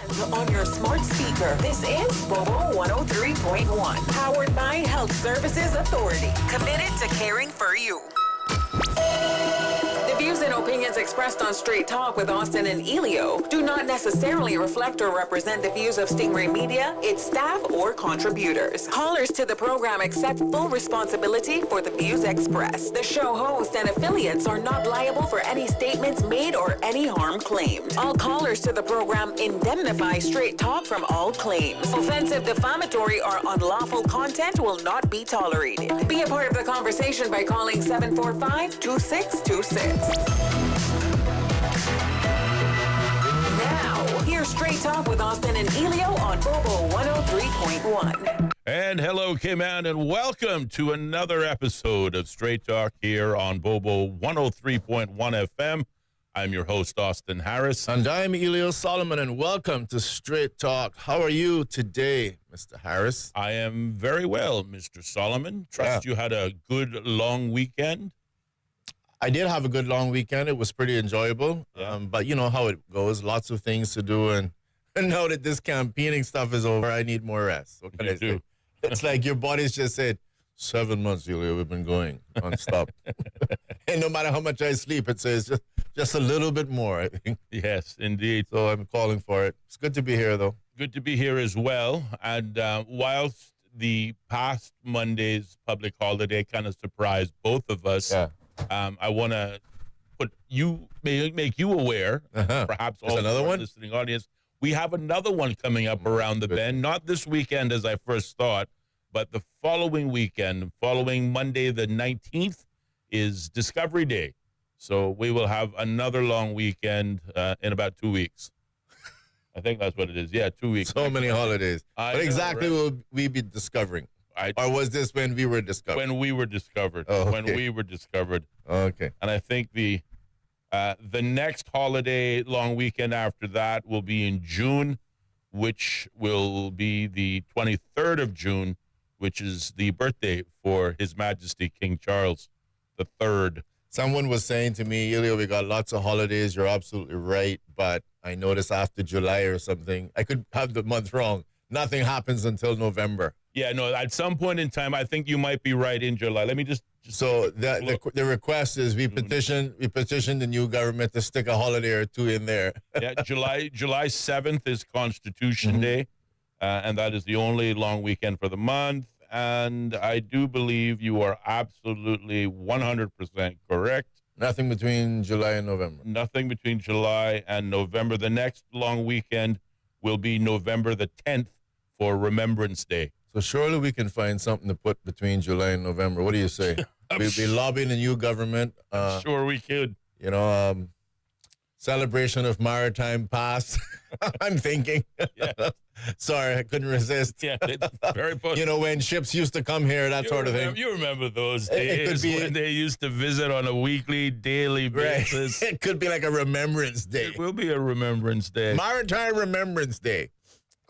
And on your smart speaker, this is Bobo 103.1, powered by Health Services Authority, committed to caring for you. The views and opinions expressed on Straight Talk with Austin and Ellio do not necessarily reflect or represent the views of Stingray Media, its staff, or contributors. Callers to the program accept full responsibility for the views expressed. The show host and affiliates are not liable for any statements made or any harm claimed. All callers to the program indemnify Straight Talk from all claims. Offensive, defamatory, or unlawful content will not be tolerated. Be a part of the conversation by calling 745-2626. Now, here's Straight Talk with Austin and Ellio on Bobo 103.1. And hello, K-Man, and welcome to another episode of Straight Talk here on Bobo 103.1 FM. I'm your host, Austin Harris. And I'm Ellio Solomon, and welcome to Straight Talk. How are you today, Mr. Harris? I am very well, Mr. Solomon. Trust you had a good, long weekend. I did have a good long weekend. It was pretty enjoyable. But you know how it goes. Lots of things to do. And now that this campaigning stuff is over, I need more rest. What can I say? It's like your body's just said, 7 months, Ellio, we've been going nonstop. And no matter how much I sleep, it says just a little bit more, I think. Yes, indeed. So I'm calling for it. It's good to be here, though. Good to be here as well. And whilst the past Monday's public holiday kind of surprised both of us, I want to make you aware, perhaps all another one? Listening audience, we have another one coming up around the bend. Not this weekend, as I first thought, but the following weekend, following Monday the 19th, is Discovery Day. So we will have another long weekend in about 2 weeks. I think that's what it is. Yeah, 2 weeks. So many holidays. What exactly will we be discovering? Or was this when we were discovered? When we were discovered. Oh, okay. When we were discovered. Okay. And I think the next holiday long weekend after that will be in June, which will be the 23rd of June, which is the birthday for His Majesty King Charles III. Someone was saying to me, Ellio, we got lots of holidays. You're absolutely right. But I noticed after July or something, I could have the month wrong. Nothing happens until November. Yeah, no, at some point in time, I think you might be right in July. Let me just so the request is we petition the new government to stick a holiday or two in there. Yeah, July 7th is Constitution Day, and that is the only long weekend for the month. And I do believe you are absolutely 100% correct. Nothing between July and November. Nothing between July and November. The next long weekend will be November the 10th for Remembrance Day. So surely we can find something to put between July and November. What do you say? We'll be lobbying the new government. Sure we could. You know, celebration of maritime past. I'm thinking. Yeah. Sorry, I couldn't resist. Yeah, it's very possible. You know, when ships used to come here, that sort of thing. You remember those days when they used to visit on a weekly, daily basis. It could be like a Remembrance Day. It will be a Remembrance Day. Maritime Remembrance Day.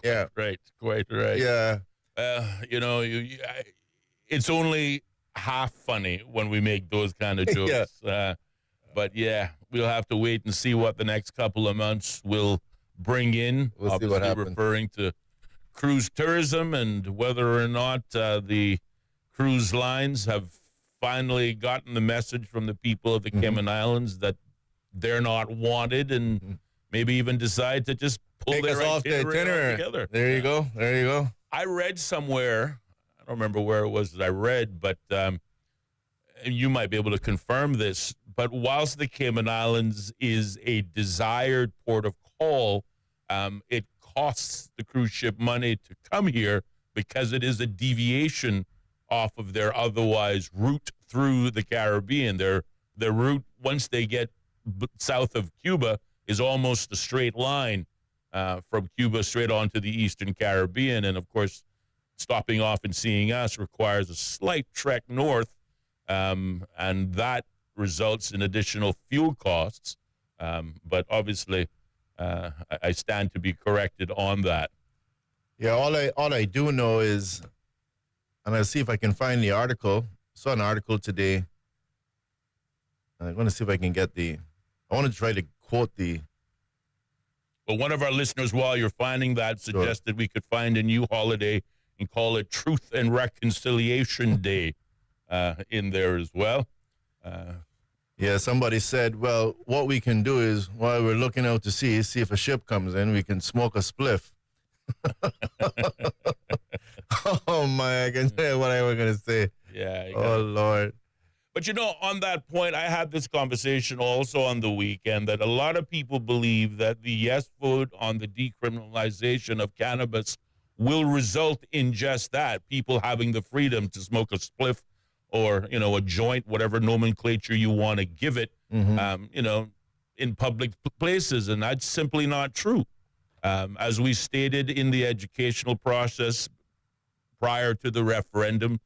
Yeah. Right, quite right. Yeah. You know, it's only half funny when we make those kind of jokes. Yeah. But yeah, we'll have to wait and see what the next couple of months will bring in. We'll see what happens. Referring to cruise tourism and whether or not the cruise lines have finally gotten the message from the people of the Cayman Islands that they're not wanted and maybe even decide to just pull Take their us off the itinerary together. There you go. There you go. I read somewhere, I don't remember where it was that I read, but you might be able to confirm this, but whilst the Cayman Islands is a desired port of call, it costs the cruise ship money to come here because it is a deviation off of their otherwise route through the Caribbean. Their route, once they get south of Cuba, is almost a straight line from Cuba straight onto the Eastern Caribbean. And, of course, stopping off and seeing us requires a slight trek north, and that results in additional fuel costs. But obviously, I stand to be corrected on that. Yeah, all I do know is, and I'll see if I can find the article. I saw an article today. I'm going to see if I can get I want to try to quote the. But one of our listeners, while you're finding that, suggested we could find a new holiday and call it Truth and Reconciliation Day in there as well. Yeah, somebody said, well, what we can do is, while we're looking out to sea, see if a ship comes in, we can smoke a spliff. Oh, my, I can tell you what I was going to say. Yeah. Oh, Lord. But, on that point, I had this conversation also on the weekend that a lot of people believe that the yes vote on the decriminalization of cannabis will result in just that, people having the freedom to smoke a spliff or, a joint, whatever nomenclature you want to give it, in public places. And that's simply not true. As we stated in the educational process prior to the referendum,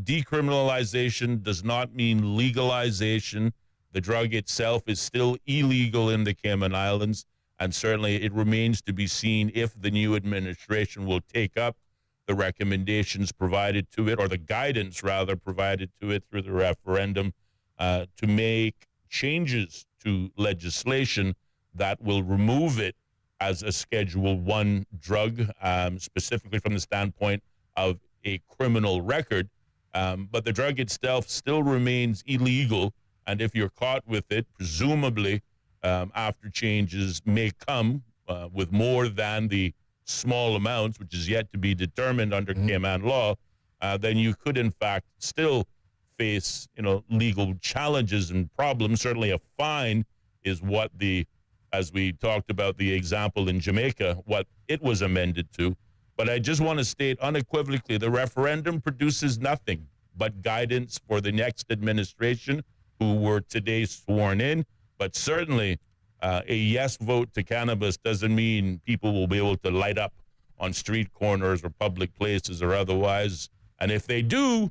decriminalization does not mean legalization. The drug itself is still illegal in the Cayman Islands, and certainly it remains to be seen if the new administration will take up the recommendations provided to it, or the guidance, rather, provided to it through the referendum to make changes to legislation that will remove it as a Schedule I drug, specifically from the standpoint of a criminal record. But the drug itself still remains illegal, and if you're caught with it, presumably after changes may come with more than the small amounts, which is yet to be determined under Cayman law, then you could in fact still face, legal challenges and problems. Certainly a fine is what as we talked about the example in Jamaica, what it was amended to. But I just want to state unequivocally, the referendum produces nothing but guidance for the next administration who were today sworn in. But certainly a yes vote to cannabis doesn't mean people will be able to light up on street corners or public places or otherwise. And if they do,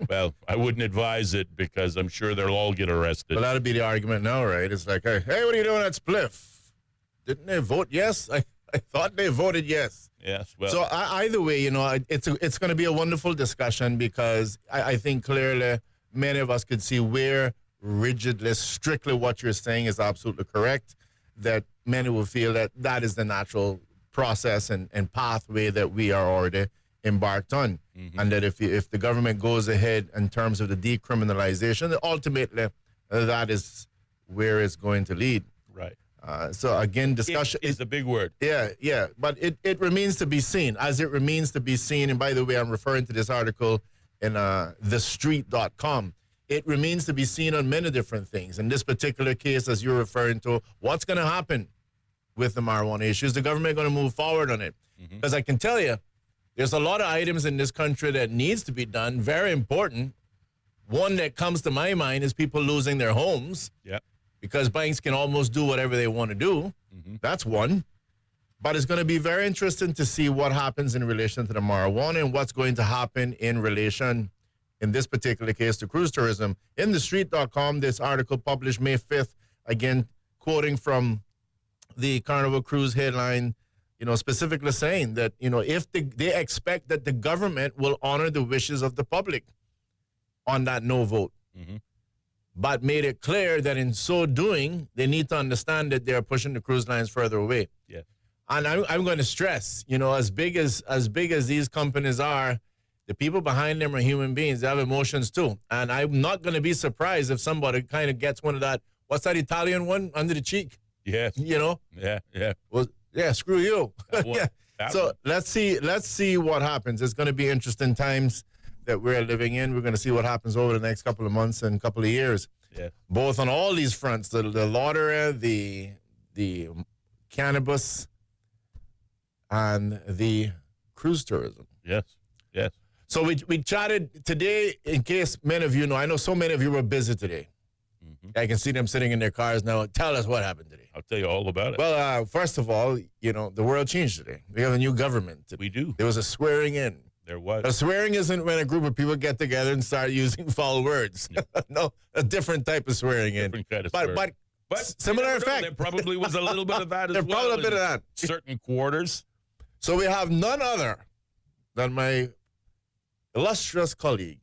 well, I wouldn't advise it because I'm sure they'll all get arrested. Well, that'd be the argument now, right? It's like, hey, what are you doing at Spliff? Didn't they vote yes? I thought they voted yes. Yes. Well, so either way, it's going to be a wonderful discussion because I think clearly many of us could see where rigidly, strictly what you're saying is absolutely correct, that many will feel that that is the natural process and pathway that we are already embarked on. And that if the government goes ahead in terms of the decriminalization, ultimately that is where it's going to lead. Right. So again, discussion is a big word. Yeah. But it remains to be seen. As it remains to be seen, and by the way, I'm referring to this article in thestreet.com. It remains to be seen on many different things. In this particular case, as you're referring to, what's going to happen with the marijuana issue? Is the government going to move forward on it? Because I can tell you, there's a lot of items in this country that needs to be done, very important. One that comes to my mind is people losing their homes. Yeah. Because banks can almost do whatever they want to do. That's one. But it's going to be very interesting to see what happens in relation to the marijuana and what's going to happen in relation, in this particular case, to cruise tourism. In thestreet.com, this article published May 5th, again, quoting from the Carnival Cruise headline, specifically saying that, if they expect that the government will honor the wishes of the public on that no vote. But made it clear that in so doing, they need to understand that they're pushing the cruise lines further away. Yeah. And I'm going to stress, as big as these companies are, the people behind them are human beings. They have emotions too. And I'm not going to be surprised if somebody kind of gets one of that, what's that Italian one, under the cheek? Yes. Yeah. Well, yeah, screw you. Yeah. So let's see what happens. It's going to be interesting times that we're living in. We're going to see what happens over the next couple of months and couple of years. Yeah. Both on all these fronts, the lottery, the cannabis, and the cruise tourism. Yes. So we chatted today, in case many of you know, I know so many of you were busy today. I can see them sitting in their cars now. Tell us what happened today. I'll tell you all about it. Well, first of all, the world changed today. We have a new government today. We do. There was a swearing in. There was. A swearing isn't when a group of people get together and start using foul words. No, a different type of swearing in. Different kind of swearing. But similar effect. There probably was a little bit of that as well. There probably a bit of that. Certain quarters. So we have none other than my illustrious colleague.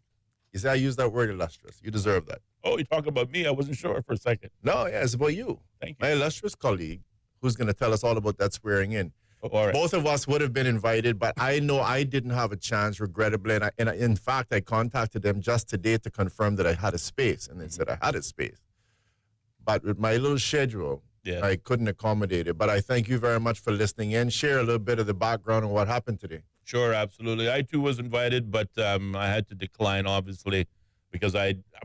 You see, I use that word illustrious. You deserve that. Oh, you're talking about me? I wasn't sure for a second. No, yeah, it's about you. Thank you. My illustrious colleague, who's going to tell us all about that swearing in. All right. Both of us would have been invited, but I know I didn't have a chance, regrettably. In fact, I contacted them just today to confirm that I had a space, and they said I had a space. But with my little schedule, I couldn't accommodate it. But I thank you very much for listening in. Share a little bit of the background on what happened today. Sure, absolutely. I, too, was invited, but I had to decline, obviously, because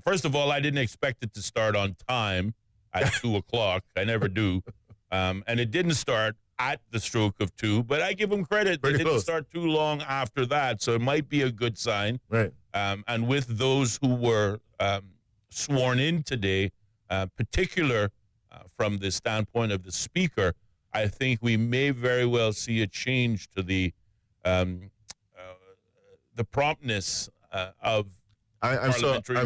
first of all, I didn't expect it to start on time at 2 o'clock. I never do. And it didn't start at the stroke of 2, but I give them credit. They didn't start too long after that, so it might be a good sign. Right. And with those who were sworn in today, particular from the standpoint of the speaker, I think we may very well see a change to the promptness of I'm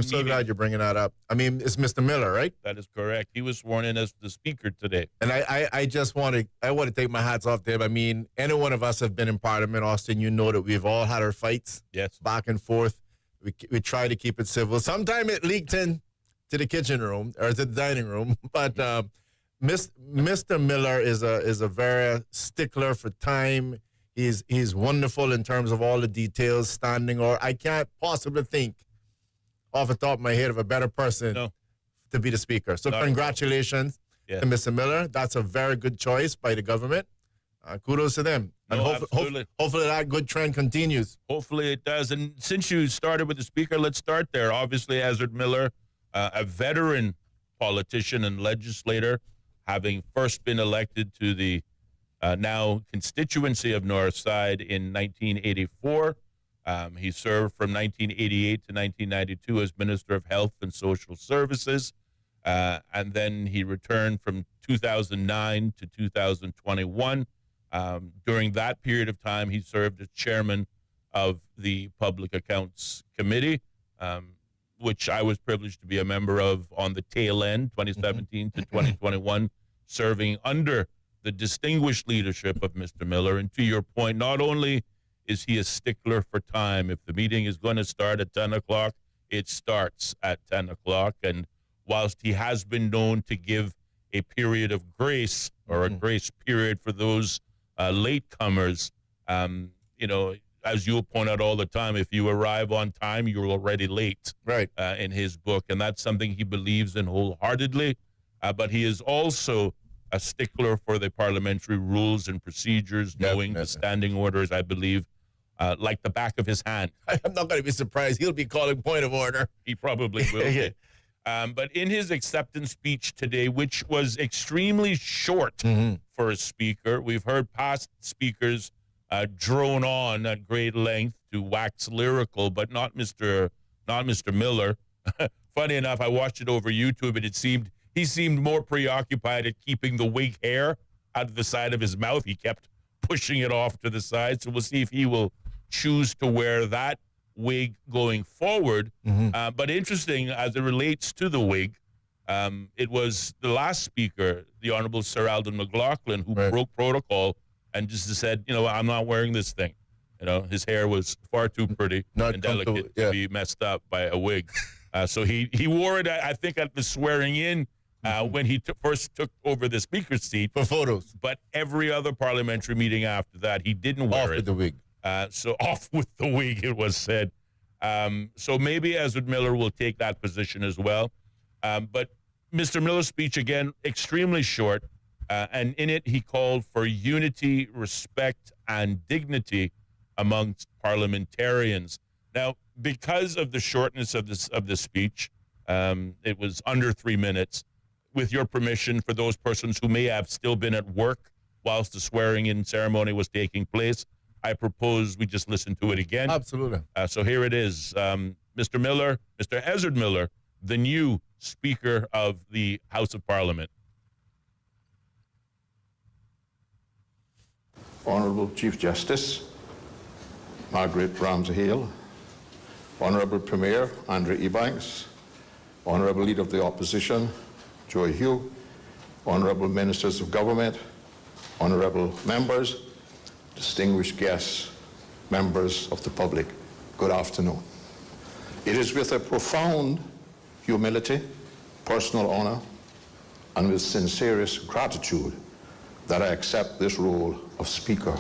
so glad you're bringing that up. I mean, it's Mr. Miller, right? That is correct. He was sworn in as the speaker today. And I just want to take my hats off to him. I mean, any one of us have been in Parliament, Austin. You know that we've all had our fights. Yes. Back and forth. We try to keep it civil. Sometimes it leaked in to the kitchen room or to the dining room. But Mr. Miller is a very stickler for time. He's wonderful in terms of all the details, standing or I can't possibly think off the top of my head of a better person to be the speaker. So congratulations to Mr. Miller. That's a very good choice by the government. Kudos to them. And hopefully that good trend continues. Hopefully it does. And since you started with the speaker, let's start there. Obviously, Ezra Miller, a veteran politician and legislator, having first been elected to the now constituency of Northside in 1984. He served from 1988 to 1992 as Minister of Health and Social Services, and then he returned from 2009 to 2021. During that period of time, he served as chairman of the Public Accounts Committee, which I was privileged to be a member of on the tail end, 2017 to 2021, serving under the distinguished leadership of Mr. Miller. And to your point, not only is he a stickler for time. If the meeting is going to start at 10 o'clock, it starts at 10 o'clock. And whilst he has been known to give a period of grace or a grace period for those latecomers, as you point out all the time, if you arrive on time, you're already late. Right. In his book. And that's something he believes in wholeheartedly. But he is also a stickler for the parliamentary rules and procedures, knowing the standing orders, I believe, like the back of his hand. I'm not going to be surprised. He'll be calling point of order. He probably will be. But in his acceptance speech today, which was extremely short for a speaker, we've heard past speakers drone on at great length to wax lyrical, but not Mr. Miller. Funny enough, I watched it over YouTube, and he seemed more preoccupied at keeping the wig hair out of the side of his mouth. He kept pushing it off to the side. So we'll see if he will choose to wear that wig going forward. But interesting, as it relates to the wig, it was the last speaker, the Honorable Sir Alden McLaughlin, who broke protocol and just said, I'm not wearing this thing. His hair was far too pretty and delicate to be messed up by a wig. So he wore it, I think, at the swearing in when he first took over the speaker's seat. For photos. But every other parliamentary meeting after that, he didn't wear it. Off with the wig. So off with the wig, it was said. So maybe Ezra Miller will take that position as well. But Mr. Miller's speech, again, extremely short. And in it, he called for unity, respect, and dignity amongst parliamentarians. Now, because of the shortness of this speech, it was under 3 minutes. With your permission, for those persons who may have still been at work whilst the swearing-in ceremony was taking place, I propose we just listen to it again. Absolutely. So here it is. Mr. Miller, Mr. Ezra Miller, the new Speaker of the House of Parliament. Honourable Chief Justice Margaret Ramsey-Hale, Honourable Premier Andrew Ebanks, Honourable Leader of the Opposition Joy Hugh, Honourable Ministers of Government, Honourable Members, distinguished guests, members of the public, good afternoon. It is with a profound humility, personal honour, and with sincerest gratitude that I accept this role of Speaker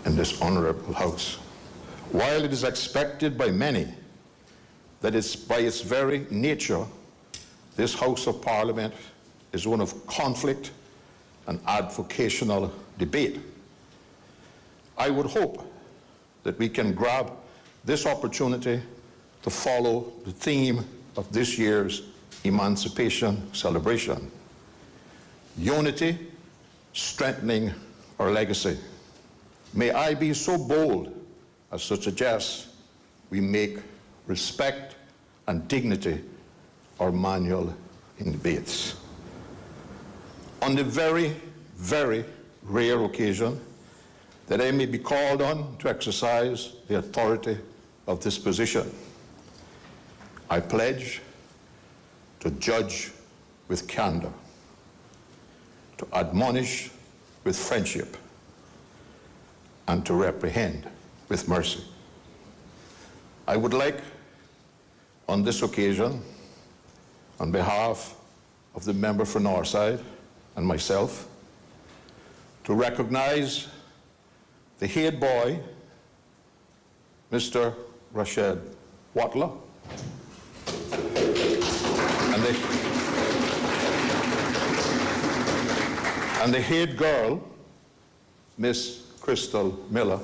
in this honorable House. While it is expected by many that it's by its very nature, this House of Parliament is one of conflict and advocational debate, I would hope that we can grab this opportunity to follow the theme of this year's Emancipation Celebration: unity, strengthening our legacy. May I be so bold as to suggest we make respect and dignity our manual in debates. On the very, very rare occasion that I may be called on to exercise the authority of this position, I pledge to judge with candor, to admonish with friendship, and to reprehend with mercy. I would like, on this occasion, on behalf of the member for Northside and myself, to recognize the head boy, Mr. Rashid Watler, and the head girl, Miss Crystal Miller,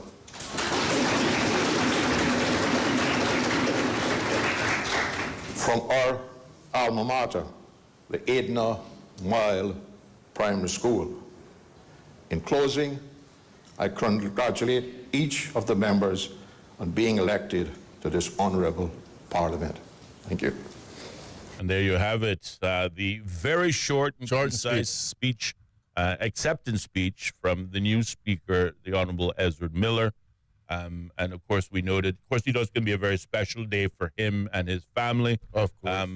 from our alma mater, the Edna Mile Primary School. In closing, I congratulate each of the members on being elected to this honorable Parliament. Thank you. And there you have it, the very short and concise speech, acceptance speech from the new Speaker, the Honorable Ezra Miller. And of course, we noted, of course, you know, it's going to be a very special day for him and his family. Of course.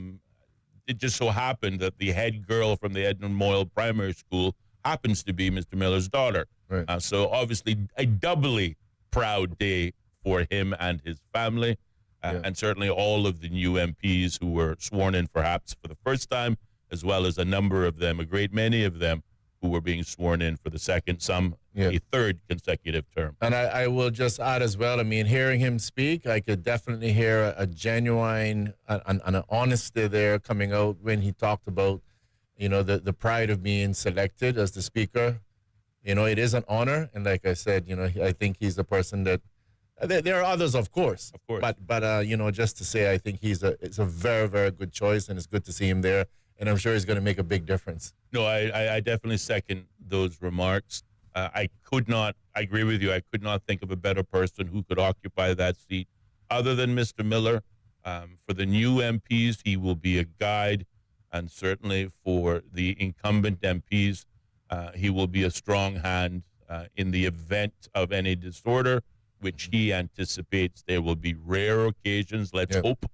It just so happened that the head girl from the Edmund Moyle Primary School happens to be Mr. Miller's daughter. Right. So obviously a doubly proud day for him and his family. And certainly all of the new MPs who were sworn in perhaps for the first time, as well as a number of them, a great many of them, who were being sworn in for the second, a third consecutive term. And I will just add as well, I mean, hearing him speak, I could definitely hear a genuine and an honesty there coming out when he talked about, you know, the pride of being selected as the Speaker. You know, it is an honor. And like I said, you know, I think he's the person that, there are others, of course. Of course. But you know, just to say, I think it's a very, very good choice, and it's good to see him there. And I'm sure he's going to make a big difference. No, I definitely second those remarks. I agree with you, I could not think of a better person who could occupy that seat other than Mr. Miller. For the new MPs, he will be a guide, and certainly for the incumbent MPs, he will be a strong hand in the event of any disorder, which he anticipates there will be rare occasions. Let's hope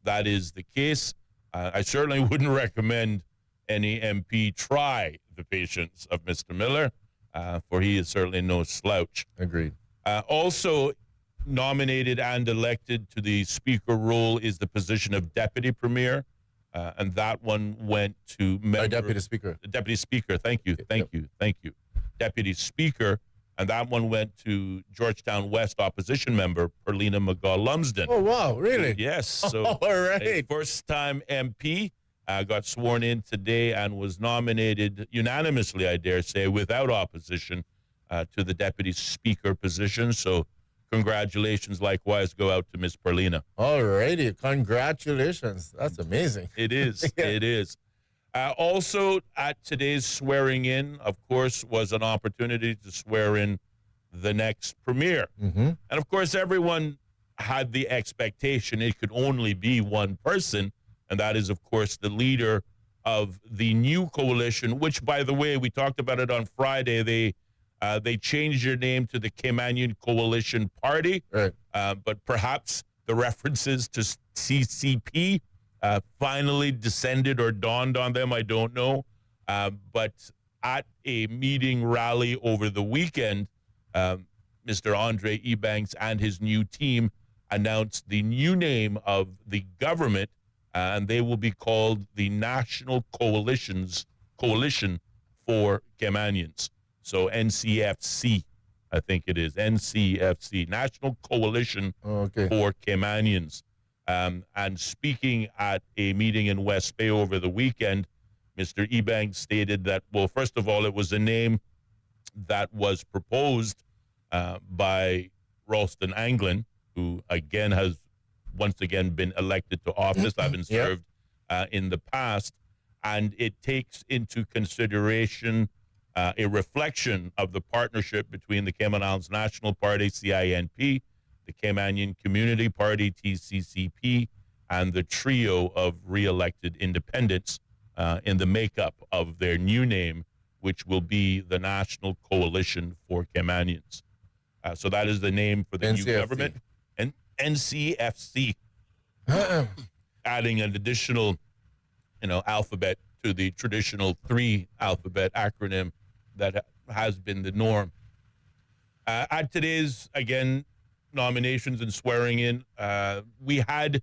that is the case. I certainly wouldn't recommend any MP try the patience of Mr. Miller, for he is certainly no slouch. Agreed. Also nominated and elected to the Speaker role is the position of Deputy Premier, and that one went to Deputy Speaker. Deputy Speaker, thank you. Deputy Speaker, and that one went to Georgetown West opposition member Perlina McGaw-Lumsden. Oh, wow, really? Yes. So all right. a first-time MP got sworn in today and was nominated unanimously, I dare say, without opposition to the Deputy Speaker position. So congratulations likewise go out to Ms. Perlina. All righty. Congratulations. That's amazing. It is. It is. Also, at today's swearing in, of course, was an opportunity to swear in the next premier. Mm-hmm. And of course, everyone had the expectation it could only be one person, and that is, of course, the leader of the new coalition, which, by the way, we talked about it on Friday. They changed their name to the Caymanian Coalition Party, right. But perhaps the references to CCP finally descended or dawned on them. I don't know. But at a meeting rally over the weekend, Mr. Andre Ebanks and his new team announced the new name of the government, and they will be called the National Coalition for Caymanians. So NCFC, I think it is, NCFC, National Coalition for Caymanians. And speaking at a meeting in West Bay over the weekend, Mr. Ebanks stated that, well, first of all, it was a name that was proposed by Ralston Anglin, who again has once again been elected to office, having served in the past. And it takes into consideration a reflection of the partnership between the Cayman Islands National Party, CINP, the Caymanian Community Party, TCCP, and the trio of re-elected independents in the makeup of their new name, which will be the National Coalition for Caymanians. So that is the name for the new government. And NCFC, adding an additional, alphabet to the traditional 3-alphabet acronym that has been the norm. At today's, again, nominations and swearing in, we had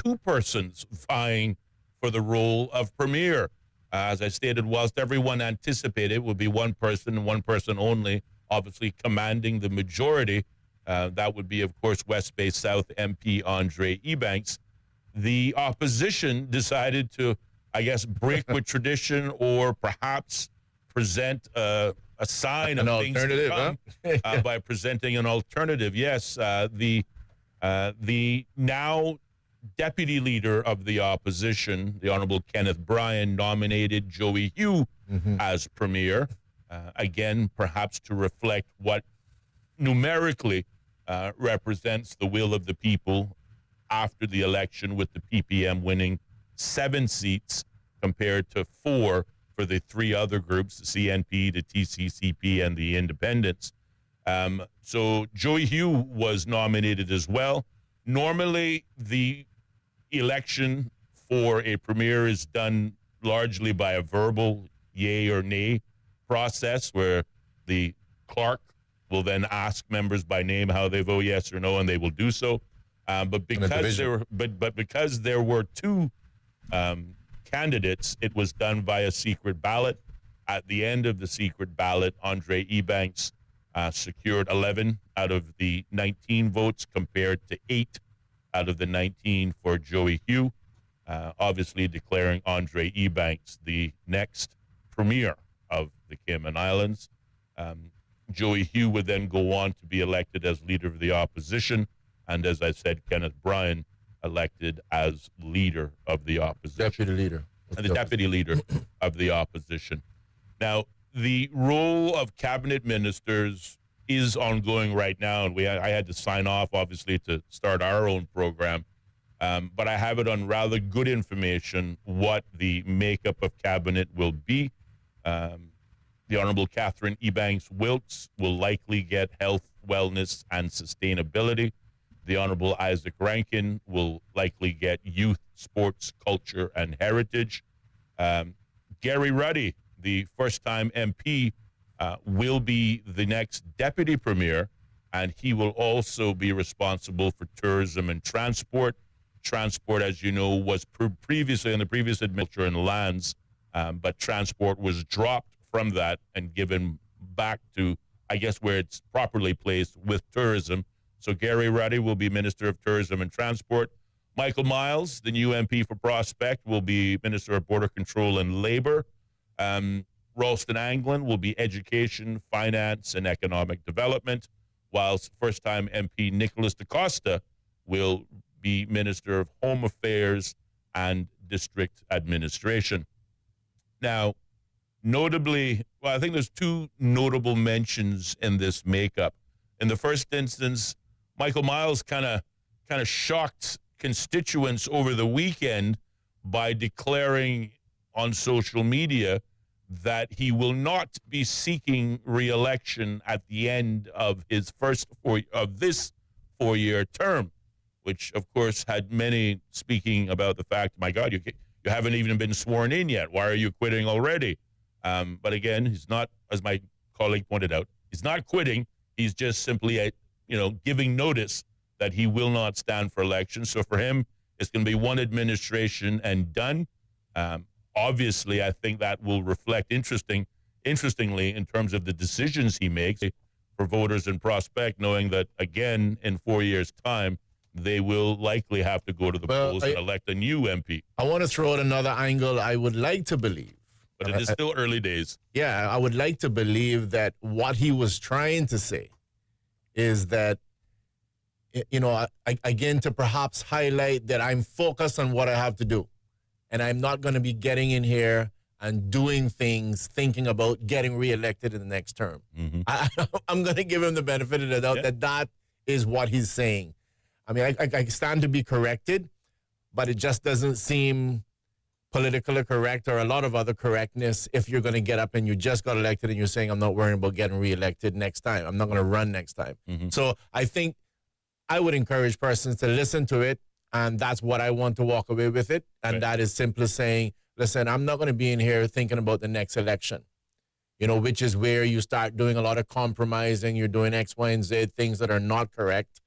2 persons vying for the role of premier. As I stated, whilst everyone anticipated it would be one person and one person only, obviously commanding the majority, that would be, of course, West Bay South MP Andre Ebanks. The opposition decided to, I guess, break with tradition or perhaps present a sign an of things to alternative, come, by presenting an alternative. Yes, the now deputy leader of the opposition, the Honorable Kenneth Bryan, nominated Joey Hugh as premier, again, perhaps to reflect what numerically represents the will of the people after the election, with the PPM winning 7 seats compared to 4 for the 3 other groups, the CNP, the TCCP, and the independents. So Joey Hugh was nominated as well. Normally, the election for a premier is done largely by a verbal yay or nay process, where the clerk will then ask members by name how they vote, yes or no, and they will do so. But because there were 2 candidates, it was done via secret ballot. At the end of the secret ballot, Andre Ebanks secured 11 out of the 19 votes compared to 8 out of the 19 for Joey Hugh, obviously declaring Andre Ebanks the next premier of the Cayman Islands. Joey Hugh would then go on to be elected as leader of the opposition, and as I said, Kenneth Bryan elected as leader of the opposition. Deputy leader. And the deputy leader of the opposition. Now, the role of cabinet ministers is ongoing right now, and I had to sign off, obviously, to start our own program. But I have it on rather good information what the makeup of cabinet will be. The Honorable Catherine Ebanks-Wilkes will likely get health, wellness, and sustainability. The Honorable Isaac Rankin will likely get youth, sports, culture, and heritage. Gary Ruddy, the first-time MP, will be the next deputy premier, and he will also be responsible for tourism and transport. Transport, as you know, was previously in the previous administration and lands, but transport was dropped from that and given back to, I guess, where it's properly placed with tourism. So Gary Ruddy will be Minister of Tourism and Transport. Michael Miles, the new MP for Prospect, will be Minister of Border Control and Labor. Ralston Anglin will be Education, Finance, and Economic Development, whilst first-time MP Nicholas DaCosta will be Minister of Home Affairs and District Administration. Now, notably, well, I think there's 2 notable mentions in this makeup. In the first instance, Michael Miles kind of shocked constituents over the weekend by declaring on social media that he will not be seeking re-election at the end of his this 4-year term, which of course had many speaking about the fact, my God, you haven't even been sworn in yet. Why are you quitting already? But again, he's not, as my colleague pointed out, he's not quitting. He's just simply, giving notice that he will not stand for election. So for him, it's going to be one administration and done. Obviously, I think that will reflect interesting interestingly, in terms of the decisions he makes for voters in prospect, knowing that, again, in 4 years' time, they will likely have to go to the polls and elect a new MP. I want to throw out another angle. I would like to believe, but it is still early days. Yeah, I would like to believe that what he was trying to say is that, again, to perhaps highlight that I'm focused on what I have to do. And I'm not going to be getting in here and doing things thinking about getting reelected in the next term. Mm-hmm. I'm going to give him the benefit of the doubt that is what he's saying. I mean, I stand to be corrected, but it just doesn't seem politically correct or a lot of other correctness if you're going to get up and you just got elected and you're saying, I'm not worrying about getting reelected next time. I'm not going to run next time. Mm-hmm. So I think I would encourage persons to listen to it, and that's what I want to walk away with it. And that is simply saying, listen, I'm not going to be in here thinking about the next election, which is where you start doing a lot of compromising. You're doing X, Y, and Z, things that are not correct.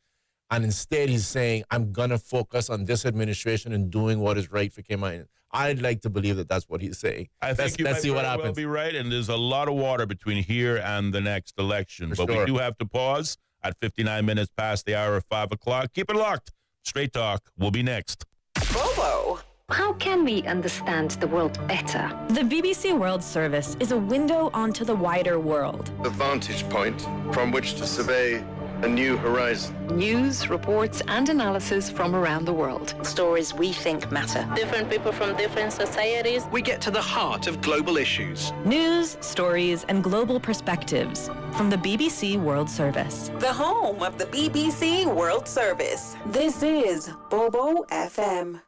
And instead, he's saying, I'm going to focus on this administration and doing what is right for Cayman. I'd like to believe that that's what he's saying. I think you might well be right, and there's a lot of water between here and the next election. But we do have to pause at 59 minutes past the hour of 5 o'clock. Keep it locked. Straight Talk will be next. Bobo. How can we understand the world better? The BBC World Service is a window onto the wider world. The vantage point from which to survey a new horizon. News, reports, and analysis from around the world. Stories we think matter. Different people from different societies. We get to the heart of global issues. News, stories, and global perspectives from the BBC World Service. The home of the BBC World Service. This is Bobo FM.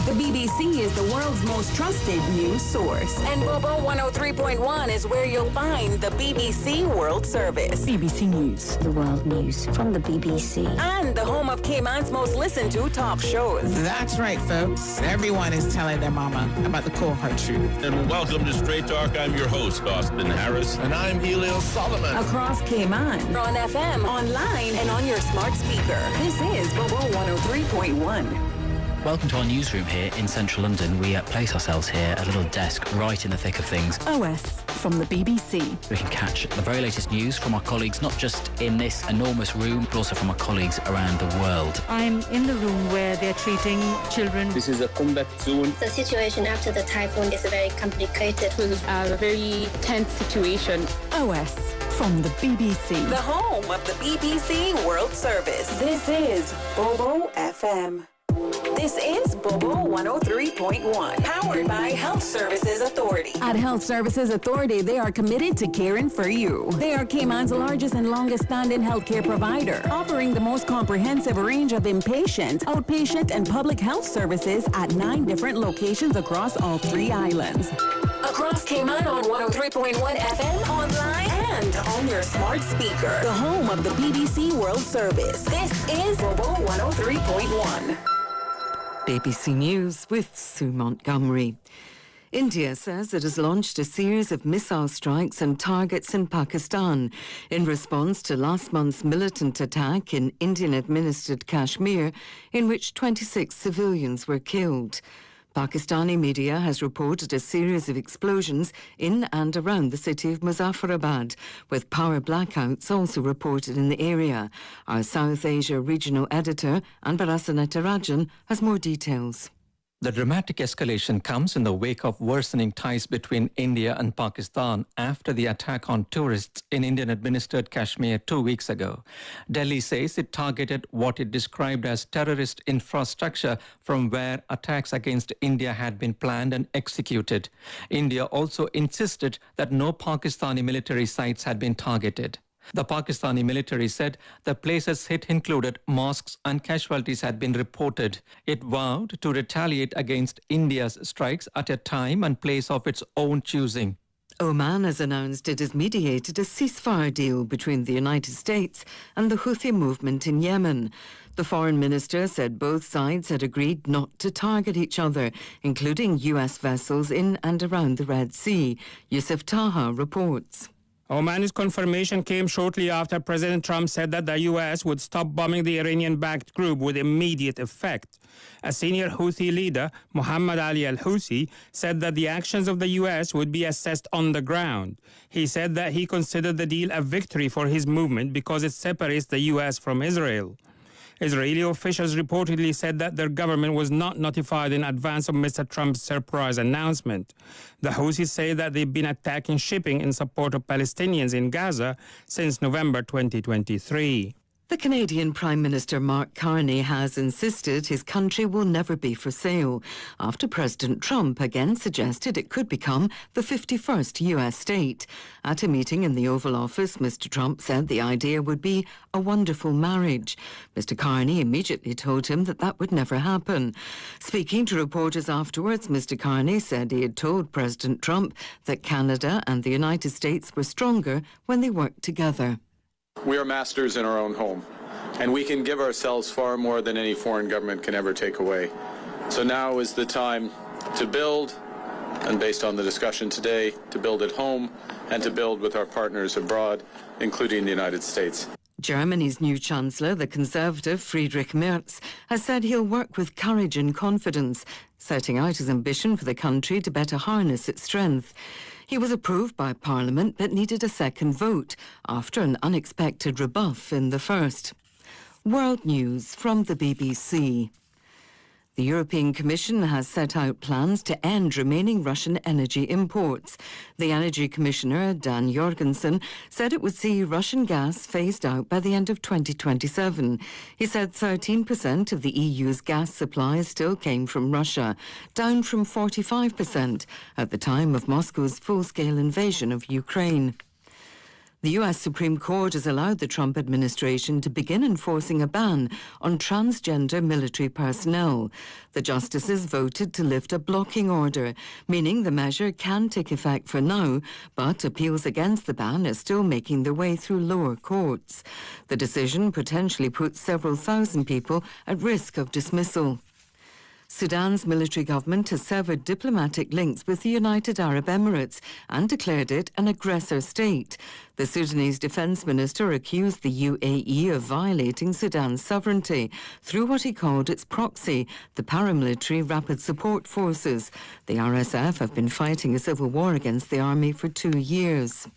The BBC is the world's most trusted news source. And Bobo 103.1 is where you'll find the BBC World Service. BBC News, the world news from the BBC. And the home of Cayman's most listened to talk shows. That's right, folks. Everyone is telling their mama about the cold hard truth. And welcome to Straight Talk. I'm your host, Austin Harris. And I'm Ellio Solomon. Across Cayman, on FM, online, and on your smart speaker. This is Bobo 103.1. Welcome to our newsroom here in central London. We place ourselves here at a little desk right in the thick of things. OS from the BBC. We can catch the very latest news from our colleagues, not just in this enormous room, but also from our colleagues around the world. I'm in the room where they're treating children. This is a combat zone. The situation after the typhoon is very complicated. It was a very tense situation. OS from the BBC. The home of the BBC World Service. This is Bobo FM. This is Bobo 103.1, powered by Health Services Authority. At Health Services Authority, they are committed to caring for you. They are Cayman's largest and longest-standing healthcare provider, offering the most comprehensive range of inpatient, outpatient, and public health services at 9 different locations across all 3 islands. Across Cayman on 103.1 FM, online, and on your smart speaker. The home of the BBC World Service. This is Bobo 103.1. BBC News with Sue Montgomery. India says it has launched a series of missile strikes and targets in Pakistan in response to last month's militant attack in Indian-administered Kashmir, in which 26 civilians were killed. Pakistani media has reported a series of explosions in and around the city of Muzaffarabad, with power blackouts also reported in the area. Our South Asia regional editor, Anbarasa Natarajan, has more details. The dramatic escalation comes in the wake of worsening ties between India and Pakistan after the attack on tourists in Indian-administered Kashmir 2 weeks ago. Delhi says it targeted what it described as terrorist infrastructure from where attacks against India had been planned and executed. India also insisted that no Pakistani military sites had been targeted. The Pakistani military said the places hit included mosques and casualties had been reported. It vowed to retaliate against India's strikes at a time and place of its own choosing. Oman has announced it has mediated a ceasefire deal between the United States and the Houthi movement in Yemen. The foreign minister said both sides had agreed not to target each other, including U.S. vessels in and around the Red Sea. Yusuf Taha reports. Oman's confirmation came shortly after President Trump said that the U.S. would stop bombing the Iranian-backed group with immediate effect. A senior Houthi leader, Muhammad Ali al-Houthi, said that the actions of the U.S. would be assessed on the ground. He said that he considered the deal a victory for his movement because it separates the U.S. from Israel. Israeli officials reportedly said that their government was not notified in advance of Mr. Trump's surprise announcement. The Houthis say that they've been attacking shipping in support of Palestinians in Gaza since November 2023. The Canadian Prime Minister Mark Carney has insisted his country will never be for sale after President Trump again suggested it could become the 51st U.S. state. At a meeting in the Oval Office, Mr. Trump said the idea would be a wonderful marriage. Mr. Carney immediately told him that that would never happen. Speaking to reporters afterwards, Mr. Carney said he had told President Trump that Canada and the United States were stronger when they worked together. We are masters in our own home, and we can give ourselves far more than any foreign government can ever take away. So now is the time to build, and based on the discussion today, to build at home and to build with our partners abroad, including the United States. Germany's new Chancellor, the Conservative Friedrich Merz, has said he'll work with courage and confidence, setting out his ambition for the country to better harness its strength. He was approved by Parliament but needed a second vote after an unexpected rebuff in the first. World News from the BBC. The European Commission has set out plans to end remaining Russian energy imports. The Energy Commissioner, Dan Jorgensen, said it would see Russian gas phased out by the end of 2027. He said 13% of the EU's gas supply still came from Russia, down from 45% at the time of Moscow's full-scale invasion of Ukraine. The U.S. Supreme Court has allowed the Trump administration to begin enforcing a ban on transgender military personnel. The justices voted to lift a blocking order, meaning the measure can take effect for now, but appeals against the ban are still making their way through lower courts. The decision potentially puts several thousand people at risk of dismissal. Sudan's military government has severed diplomatic links with the United Arab Emirates and declared it an aggressor state. The Sudanese defense minister accused the UAE of violating Sudan's sovereignty through what he called its proxy, the paramilitary Rapid Support Forces. The RSF have been fighting a civil war against the army for 2 years.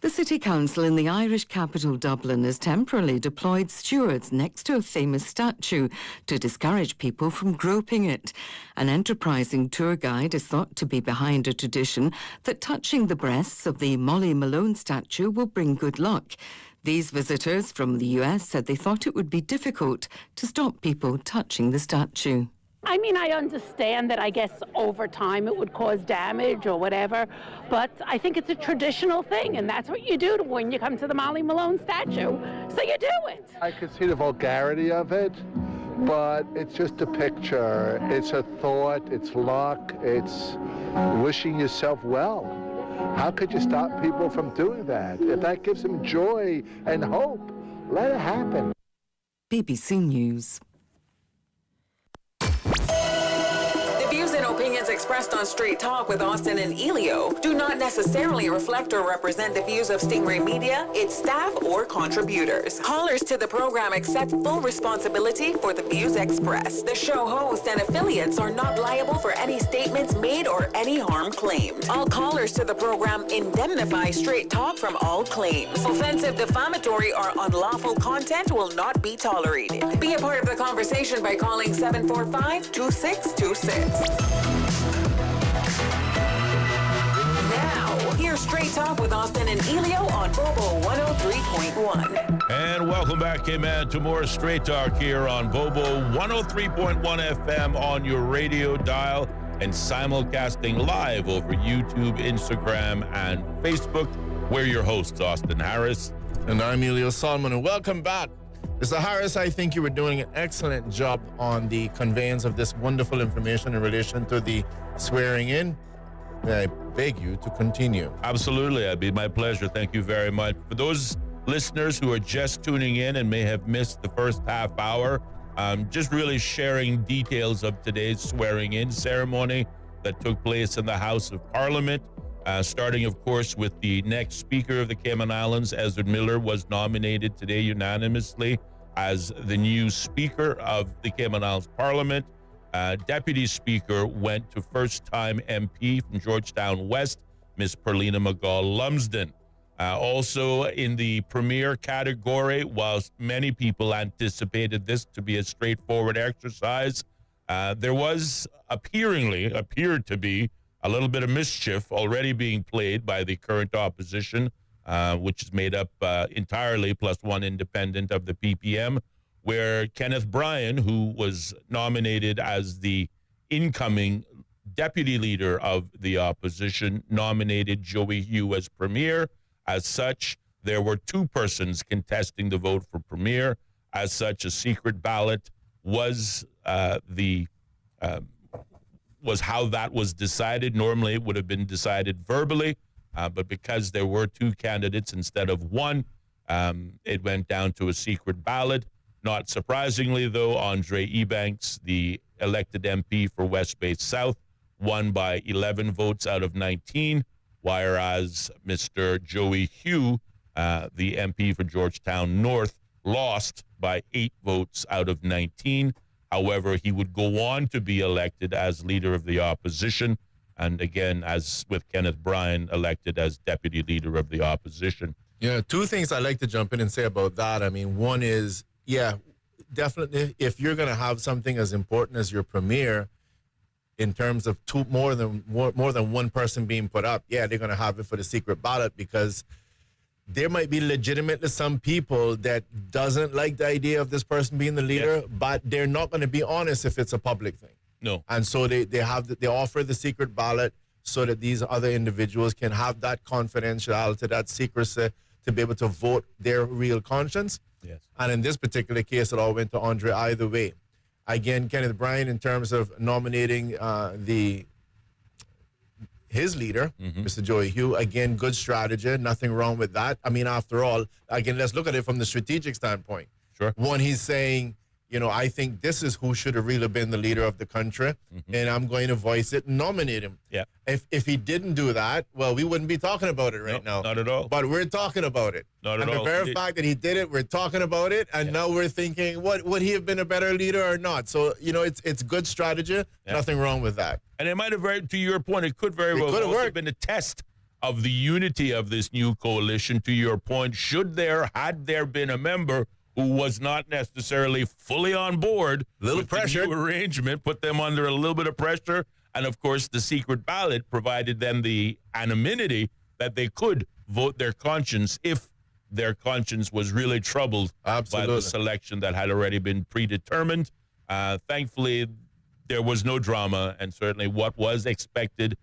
The City Council in the Irish capital Dublin has temporarily deployed stewards next to a famous statue to discourage people from groping it. An enterprising tour guide is thought to be behind a tradition that touching the breasts of the Molly Malone statue will bring good luck. These visitors from the US said they thought it would be difficult to stop people touching the statue. I mean, I understand that I guess over time it would cause damage or whatever, but I think it's a traditional thing, and that's what you do when you come to the Molly Malone statue. So you do it. I could see the vulgarity of it, but it's just a picture. It's a thought. It's luck. It's wishing yourself well. How could you stop people from doing that? If that gives them joy and hope, let it happen. BBC News. Views and opinions expressed on Straight Talk with Austin and Ellio do not necessarily reflect or represent the views of Stingray Media, its staff, or contributors. Callers to the program accept full responsibility for the views expressed. The show host and affiliates are not liable for any statements made or any harm claimed. All callers to the program indemnify Straight Talk from all claims. Offensive, defamatory, or unlawful content will not be tolerated. Be a part of the conversation by calling 745-2626. Now, here's Straight Talk with Austin and Ellio on Bobo 103.1. And welcome back, K-Man, to more Straight Talk here on Bobo 103.1 FM on your radio dial and simulcasting live over YouTube, Instagram, and Facebook. We're your hosts, Austin Harris. And I'm Ellio Solomon, and welcome back. Mr. Harris, I think you were doing an excellent job on the conveyance of this wonderful information in relation to the swearing in. I beg you to continue. Absolutely. It'd be my pleasure. Thank you very much. For those listeners who are just tuning in and may have missed the first half hour, just really sharing details of today's swearing in ceremony that took place in the House of Parliament. Starting, of course, with the next Speaker of the Cayman Islands, Ezra Miller, was nominated today unanimously as the new Speaker of the Cayman Islands Parliament. Deputy Speaker went to first-time MP from Georgetown West, Miss Perlina McGaw-Lumsden. Also in the Premier category, whilst many people anticipated this to be a straightforward exercise, there was appeared to be a little bit of mischief already being played by the current opposition, which is made up entirely plus one independent of the PPM, where Kenneth Bryan, who was nominated as the incoming deputy leader of the opposition, nominated Joey Hugh as premier. As such, there were two persons contesting the vote for premier. As such, a secret ballot was how that was decided. Normally, it would have been decided verbally, but because there were two candidates instead of one, it went down to a secret ballot. Not surprisingly, though, Andre Ebanks, the elected MP for West Bay South, won by 11 votes out of 19, whereas Mr. Joey Hugh, the MP for Georgetown North, lost by 8 votes out of 19. However, he would go on to be elected as leader of the opposition, and again, as with Kenneth Bryan, elected as deputy leader of the opposition. Yeah, two things I'd like to jump in and say about that. I mean, one is, yeah, definitely, if you're going to have something as important as your premier, in terms of more than one person being put up, yeah, they're going to have it for the secret ballot, because there might be legitimately some people that doesn't like the idea of this person being the leader, but they're not going to be honest if it's a public thing. No. And so they offer the secret ballot so that these other individuals can have that confidentiality, that secrecy, to be able to vote their real conscience. Yes. And in this particular case, it all went to Andre either way. Again, Kenneth Bryan, in terms of nominating his leader, Mr. Joey Hugh, again, good strategy. Nothing wrong with that. I mean, after all, again, let's look at it from the strategic standpoint. Sure. One, he's saying, you know, I think this is who should have really been the leader of the country, and I'm going to voice it and nominate him. Yeah. If he didn't do that, well, we wouldn't be talking about it right now. Not at all. But we're talking about it. Not at all. And the very fact that he did it, we're talking about it, and now we're thinking, would he have been a better leader or not? So, you know, it's good strategy. Yeah. Nothing wrong with that. And it might have, to your point, it could very well have been a test of the unity of this new coalition. To your point, had there been a member who was not necessarily fully on board with the new arrangement, put them under a little bit of pressure. And, of course, the secret ballot provided them the anonymity that they could vote their conscience if their conscience was really troubled by the selection that had already been predetermined. Thankfully, there was no drama, and certainly what was expected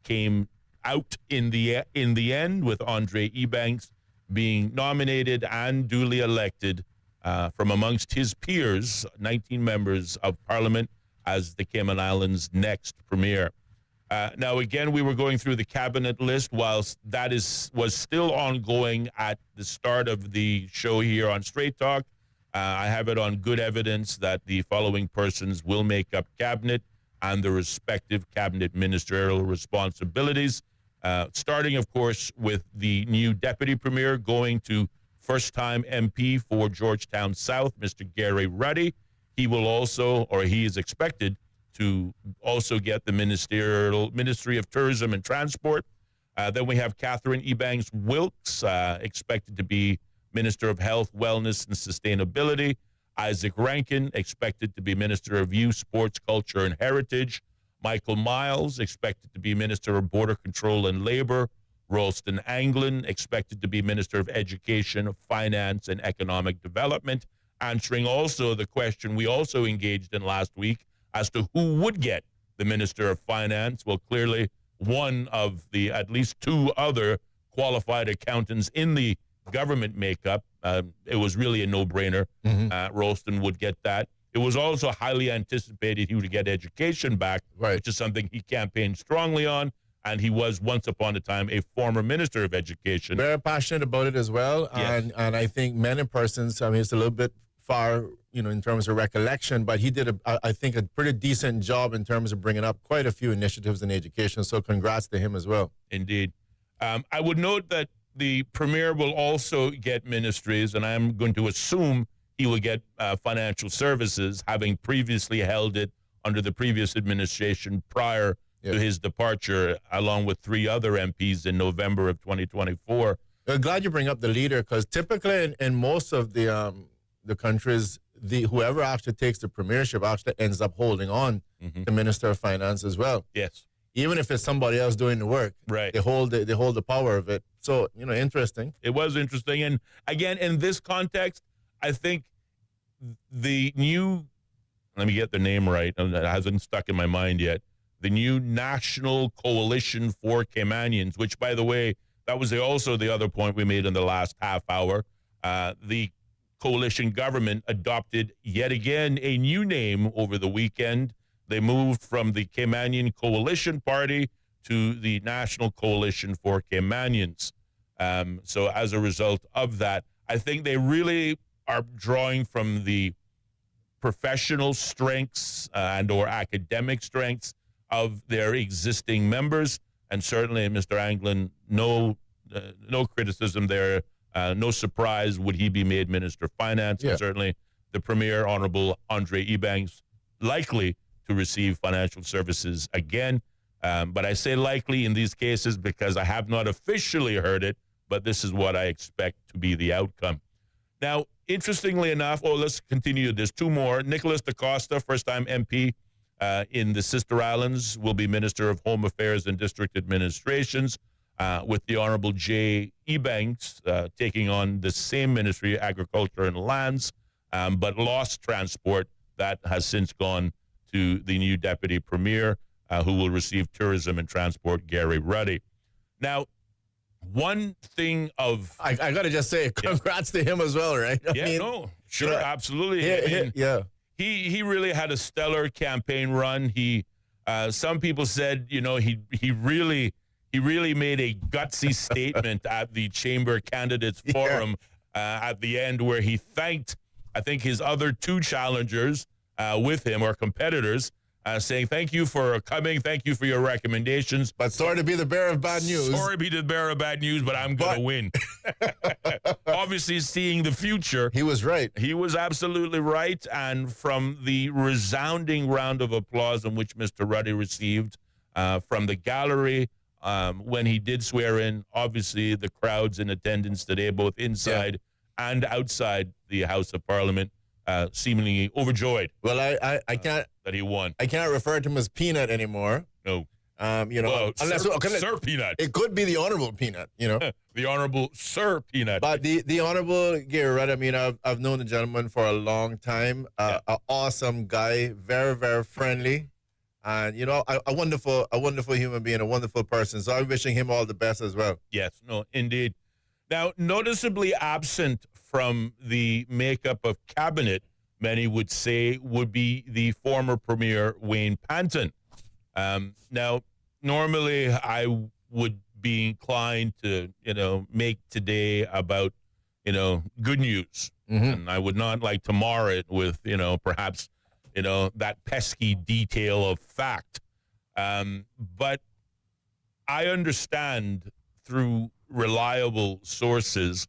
came out in the end, with Andre Ebanks being nominated and duly elected from amongst his peers, 19 members of Parliament, as the Cayman Islands' next premier. Now, again, we were going through the cabinet list whilst that was still ongoing at the start of the show here on Straight Talk. I have it on good evidence that the following persons will make up cabinet and the respective cabinet ministerial responsibilities. Starting, of course, with the new deputy premier going to first-time MP for Georgetown South, Mr. Gary Ruddy. He will also, or he is expected to also get the Ministry of Tourism and Transport. Then we have Catherine Ebanks Wilkes, expected to be Minister of Health, Wellness, and Sustainability. Isaac Rankin, expected to be Minister of Youth, Sports, Culture, and Heritage. Michael Miles, expected to be Minister of Border Control and Labor. Ralston Anglin, expected to be Minister of Education, Finance, and Economic Development, answering also the question we also engaged in last week as to who would get the Minister of Finance. Well, clearly one of the at least two other qualified accountants in the government makeup, it was really a no-brainer. Ralston would get that. It was also highly anticipated he would get education back, which is something he campaigned strongly on, and he was once upon a time a former Minister of Education. Very passionate about it as well, and I think many persons, I mean, it's a little bit far in terms of recollection, but he did, I think, a pretty decent job in terms of bringing up quite a few initiatives in education. So congrats to him as well. Indeed. I would note that the premier will also get ministries, and I'm going to assume he will get financial services, having previously held it under the previous administration prior to his departure, along with 3 other MPs in November of 2024. I'm glad you bring up the leader, because typically in most of the countries, whoever actually takes the premiership actually ends up holding on to Minister of Finance as well. Yes. Even if it's somebody else doing the work, right? They hold the power of it. So, interesting. It was interesting. And again, in this context, I think the new, let me get the name right, it hasn't stuck in my mind yet, the new National Coalition for Caymanians, which, by the way, that was also the other point we made in the last half hour. The coalition government adopted yet again a new name over the weekend. They moved from the Caymanian Coalition Party to the National Coalition for Caymanians. So as a result of that, I think they really are drawing from the professional strengths and or academic strengths of their existing members. And certainly, Mr. Anglin, no criticism there. No surprise would he be made Minister of Finance. Yeah. And certainly the Premier, Honorable Andre Ebanks, likely to receive financial services again. But I say likely in these cases because I have not officially heard it, but this is what I expect to be the outcome. Now, interestingly enough, let's continue. There's 2 more. Nicholas DaCosta, first-time MP in the Sister Islands, will be Minister of Home Affairs and District Administrations, with the Honorable J. Ebanks taking on the same ministry, Agriculture and Lands, but lost transport. That has since gone to the new Deputy Premier, who will receive Tourism and Transport, Gary Ruddy. Now, one thing of... I got to just say, congrats to him as well, right? Sure, absolutely. He really had a stellar campaign run. Some people said, he really made a gutsy statement at the Chamber Candidates Forum at the end, where he thanked, I think, his other 2 challengers with him, or competitors, saying, thank you for coming, thank you for your recommendations. But sorry to be the bearer of bad news. Sorry to be the bearer of bad news, but I'm going to win. Obviously, seeing the future. He was right. He was absolutely right. And from the resounding round of applause in which Mr. Ruddy received from the gallery, when he did swear in, obviously the crowds in attendance today, both inside and outside the House of Parliament, seemingly overjoyed. Well, I can't that he won. I can't refer to him as Peanut anymore. No. Unless Sir Peanut. It could be the Honorable Peanut. The Honorable Sir Peanut. But the Honorable Gary Ruddy, I mean, I've known the gentleman for a long time. An awesome guy, very, very friendly. And, a wonderful human being, a wonderful person. So I'm wishing him all the best as well. Yes, no, indeed. Now, noticeably absent from the makeup of cabinet, many would say, would be the former Premier Wayne Panton. Now, normally I would be inclined to, make today about, good news. And I would not like to mar it with, perhaps, that pesky detail of fact. But I understand through reliable sources,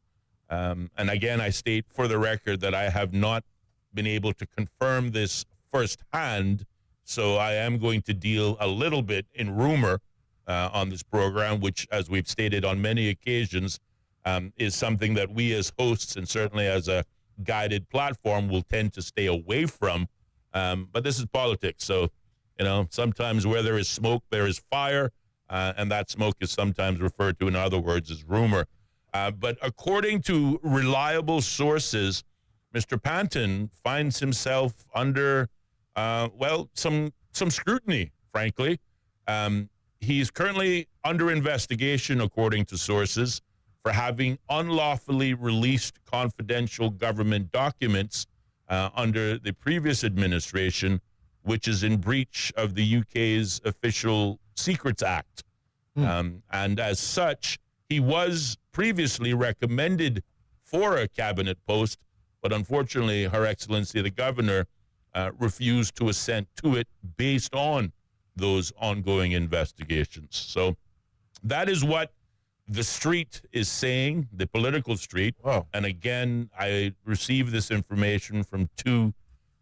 and again, I state for the record that I have not been able to confirm this firsthand, so I am going to deal a little bit in rumor on this program, which, as we've stated on many occasions, is something that we as hosts and certainly as a guided platform will tend to stay away from. But this is politics, so, sometimes where there is smoke, there is fire, and that smoke is sometimes referred to, in other words, as rumor. But according to reliable sources, Mr. Panton finds himself under, some scrutiny, frankly. He's currently under investigation, according to sources, for having unlawfully released confidential government documents under the previous administration, which is in breach of the UK's Official Secrets Act. And as such, he was previously recommended for a cabinet post But unfortunately, Her Excellency the Governor refused to assent to it based on those ongoing investigations. So that is what the street is saying, the political street. Wow. And again, I received this information from two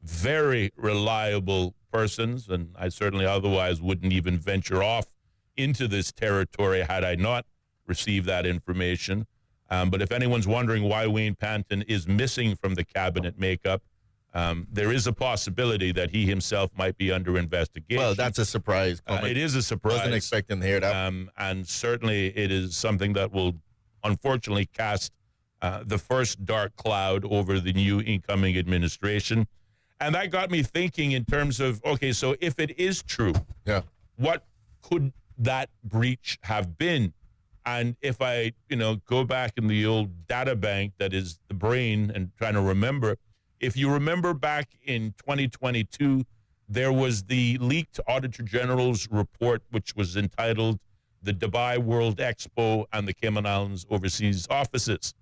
very reliable persons, and I certainly otherwise wouldn't even venture off into this territory had I not received that information. But if anyone's wondering why Wayne Panton is missing from the cabinet makeup, there is a possibility that he himself might be under investigation. Well, that's a surprise. It is a surprise. Wasn't expecting to hear that. And certainly it is something that will unfortunately cast the first dark cloud over the new incoming administration. And that got me thinking in terms of, okay, so if it is true, what could that breach have been? And if I, go back in the old data bank that is the brain and trying to remember, if you remember back in 2022, there was the leaked Auditor General's report, which was entitled The Dubai World Expo and the Cayman Islands Overseas Offices.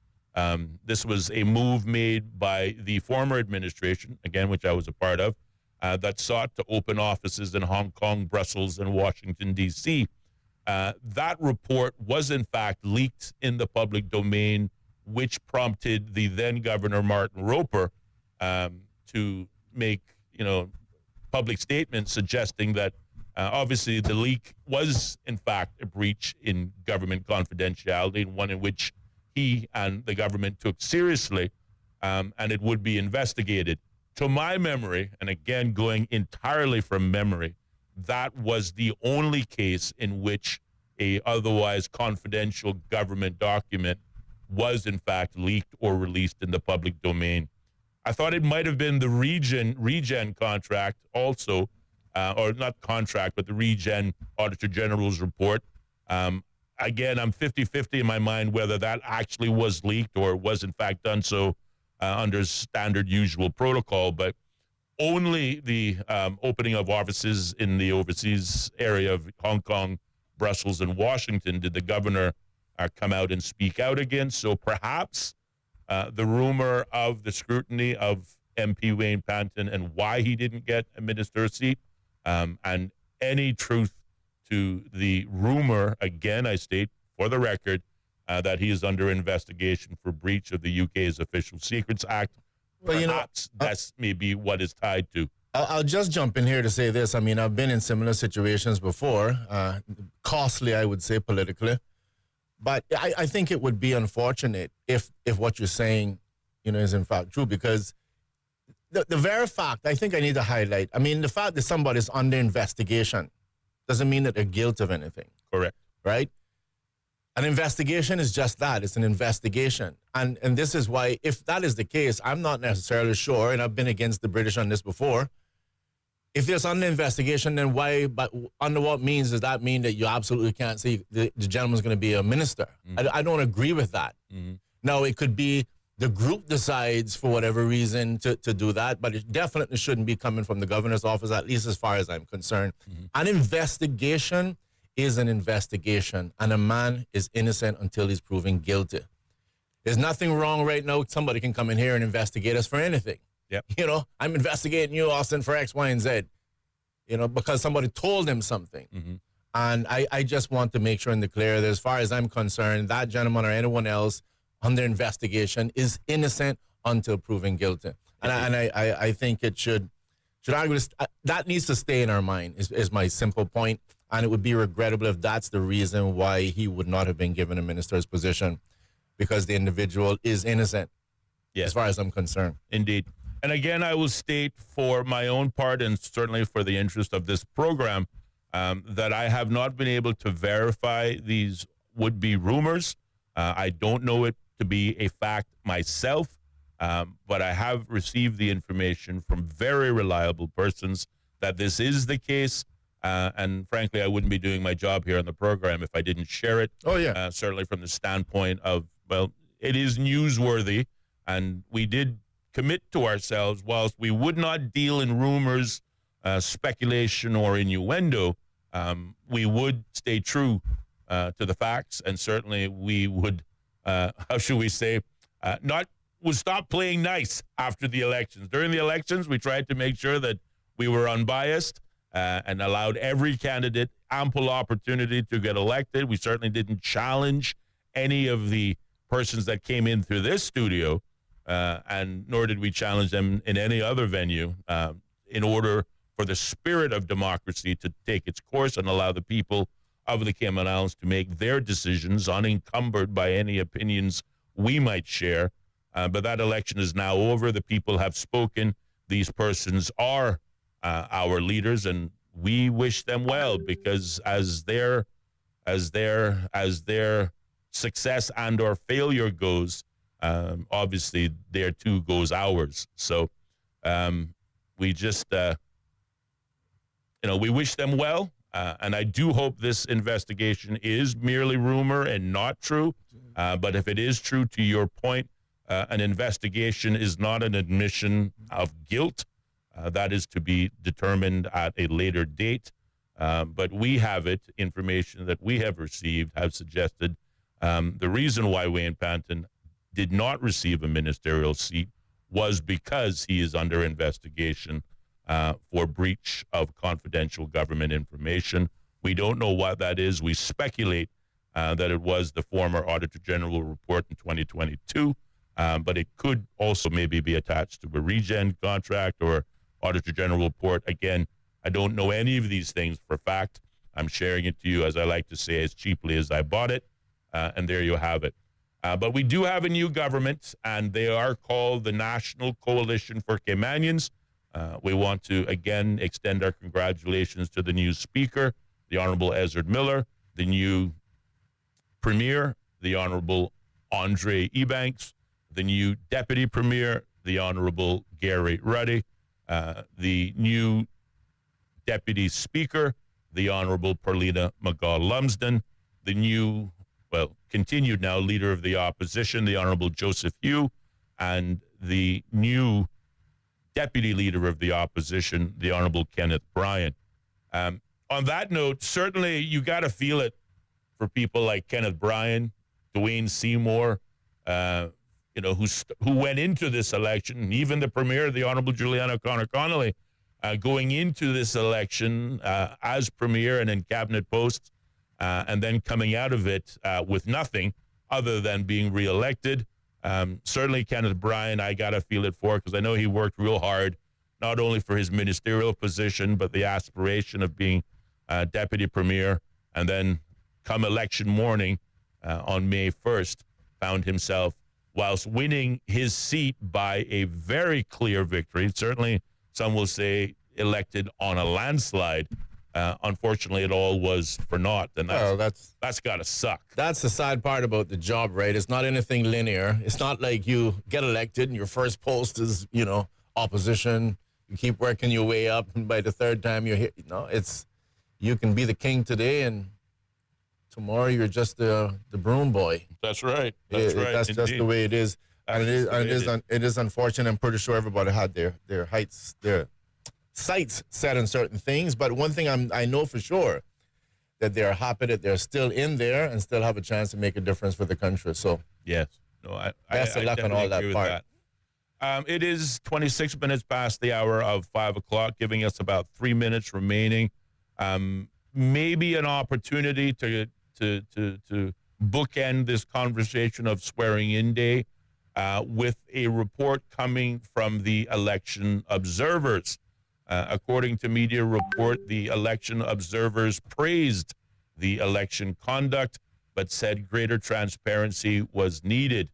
This was a move made by the former administration, again, which I was a part of, that sought to open offices in Hong Kong, Brussels, and Washington, D.C. That report was, in fact, leaked in the public domain, which prompted the then Governor Martin Roper to make, public statements suggesting that obviously the leak was, in fact, a breach in government confidentiality, and one in which he and the government took seriously, and it would be investigated. To my memory, and again, going entirely from memory, that was the only case in which a otherwise confidential government document was, in fact, leaked or released in the public domain. I thought it might have been the Regen contract also, or not contract, but the Regen Auditor General's report. Again, I'm 50-50 in my mind whether that actually was leaked or was, in fact, done so under standard usual protocol. But only the opening of offices in the overseas area of Hong Kong, Brussels, and Washington did the governor come out and speak out against. So perhaps the rumor of the scrutiny of MP Wayne Panton and why he didn't get a minister's seat, and any truth to the rumor, again, I state for the record, that he is under investigation for breach of the UK's Official Secrets Act. Well, perhaps that's maybe what is tied to. I'll just jump in here to say this. I mean, I've been in similar situations before, costly, I would say, politically. But I think it would be unfortunate if what you're saying, is in fact true, because the very fact, I think I need to highlight, I mean, the fact that somebody's under investigation doesn't mean that they're guilty of anything. Correct. Right? An investigation is just that. It's an investigation. And this is why, if that is the case, I'm not necessarily sure, and I've been against the British on this before. If there's under investigation, then why, but under what means does that mean that you absolutely can't say the gentleman's going to be a minister? Mm-hmm. I don't agree with that. Mm-hmm. Now, it could be the group decides for whatever reason to do that, but it definitely shouldn't be coming from the governor's office, at least as far as I'm concerned. Mm-hmm. An investigation is an investigation, and a man is innocent until he's proven guilty. There's nothing wrong right now. Somebody can come in here and investigate us for anything. Yep. I'm investigating you, Austin, for X, Y, and Z, because somebody told him something. Mm-hmm. And I just want to make sure in the clear that as far as I'm concerned, that gentleman or anyone else under investigation is innocent until proven guilty. And I think it should argue that needs to stay in our mind is my simple point. And it would be regrettable if that's the reason why he would not have been given a minister's position, because the individual is innocent, as far as I'm concerned. Indeed. And again, I will state for my own part, and certainly for the interest of this program, that I have not been able to verify these would-be rumors. I don't know it to be a fact myself, but I have received the information from very reliable persons that this is the case. And frankly, I wouldn't be doing my job here on the program if I didn't share it. Oh, yeah. Certainly from the standpoint of, well, it is newsworthy, and we did commit to ourselves, whilst we would not deal in rumors, speculation, or innuendo, we would stay true to the facts, and certainly we would, how should we say, not was stop playing nice after the elections. During the elections, we tried to make sure that we were unbiased and allowed every candidate ample opportunity to get elected. We certainly didn't challenge any of the persons that came in through this studio, and nor did we challenge them in any other venue in order for the spirit of democracy to take its course and allow the people of the Cayman Islands to make their decisions unencumbered by any opinions we might share. But that election is now over. The people have spoken. These persons are our leaders, and we wish them well, because as their success and or failure goes, obviously there too goes ours. So we just we wish them well, and I do hope this investigation is merely rumor and not true. But if it is true, to your point, an investigation is not an admission of guilt. That is to be determined at a later date. But we have it, information that we have received have suggested the reason why Wayne Panton did not receive a ministerial seat was because he is under investigation for breach of confidential government information. We don't know what that is. We speculate that it was the former Auditor General report in 2022, but it could also maybe be attached to a regen contract or Auditor General report. Again, I don't know any of these things for fact. I'm sharing it to you, as I like to say, as cheaply as I bought it, and there you have it. But we do have a new government, and they are called the National Coalition for Caymanians. We want to, again, extend our congratulations to the new Speaker, the Honorable Ezra Miller, the new Premier, the Honorable Andre Ebanks, the new Deputy Premier, the Honorable Gary Ruddy, the new Deputy Speaker, the Honorable Perlina McGaw-Lumsden, the new, continued now Leader of the Opposition, the Honorable Joseph Hugh, and the new Deputy Leader of the Opposition, the Honorable Kenneth Bryan. On that note, certainly you got to feel it for people like Kenneth Bryan, Dwayne Seymour, who went into this election, and even the Premier, the Honorable Juliana O'Connor Connolly, going into this election as Premier and in cabinet posts, and then coming out of it with nothing other than being reelected. Certainly Kenneth Bryan, I got to feel it for, because I know he worked real hard, not only for his ministerial position, but the aspiration of being Deputy Premier, and then come election morning on May 1st, found himself, whilst winning his seat by a very clear victory, certainly some will say elected on a landslide. Unfortunately, it all was for naught, and that's got to suck. That's the sad part about the job, right? It's not anything linear. It's not like you get elected and your first post is, opposition. You keep working your way up, and by the third time you're here. It's you can be the king today, and tomorrow you're just the broom boy. That's right. That's right. That's just the way it is, and it is unfortunate. I'm pretty sure everybody had their sights set on certain things, but one thing I know for sure, that they're happy that they're still in there and still have a chance to make a difference for the country. So yes, no, best of luck on all that part. It is 26 minutes past the hour of 5 o'clock, giving us about 3 minutes remaining. Maybe an opportunity to bookend this conversation of swearing-in day with a report coming from the election observers. According to media report, the election observers praised the election conduct, but said greater transparency was needed.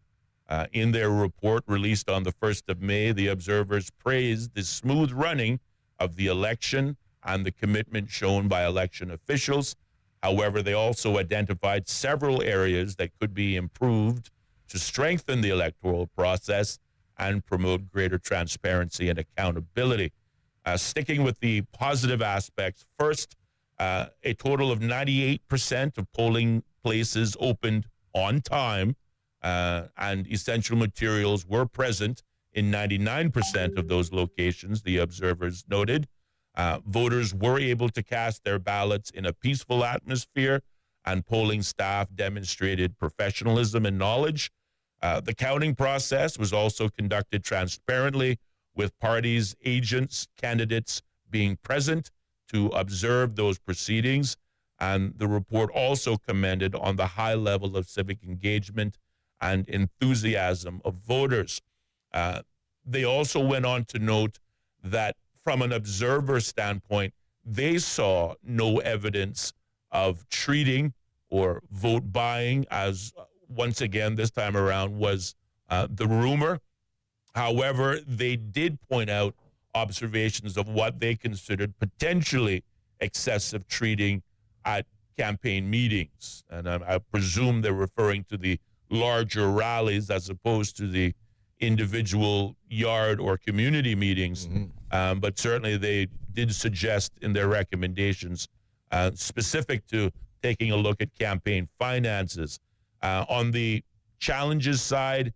In their report released on the 1st of May, the observers praised the smooth running of the election and the commitment shown by election officials. However, they also identified several areas that could be improved to strengthen the electoral process and promote greater transparency and accountability. Sticking with the positive aspects, first, a total of 98% of polling places opened on time, and essential materials were present in 99% of those locations, the observers noted. Voters were able to cast their ballots in a peaceful atmosphere, and polling staff demonstrated professionalism and knowledge. The counting process was also conducted transparently, with parties, agents, candidates being present to observe those proceedings. And the report also commended on the high level of civic engagement and enthusiasm of voters. They also went on to note that from an observer standpoint, they saw no evidence of treating or vote buying, as once again this time around was the rumor. However, they did point out observations of what they considered potentially excessive treating at campaign meetings. And I presume they're referring to the larger rallies as opposed to the individual yard or community meetings. But certainly they did suggest in their recommendations specific to taking a look at campaign finances. On the challenges side,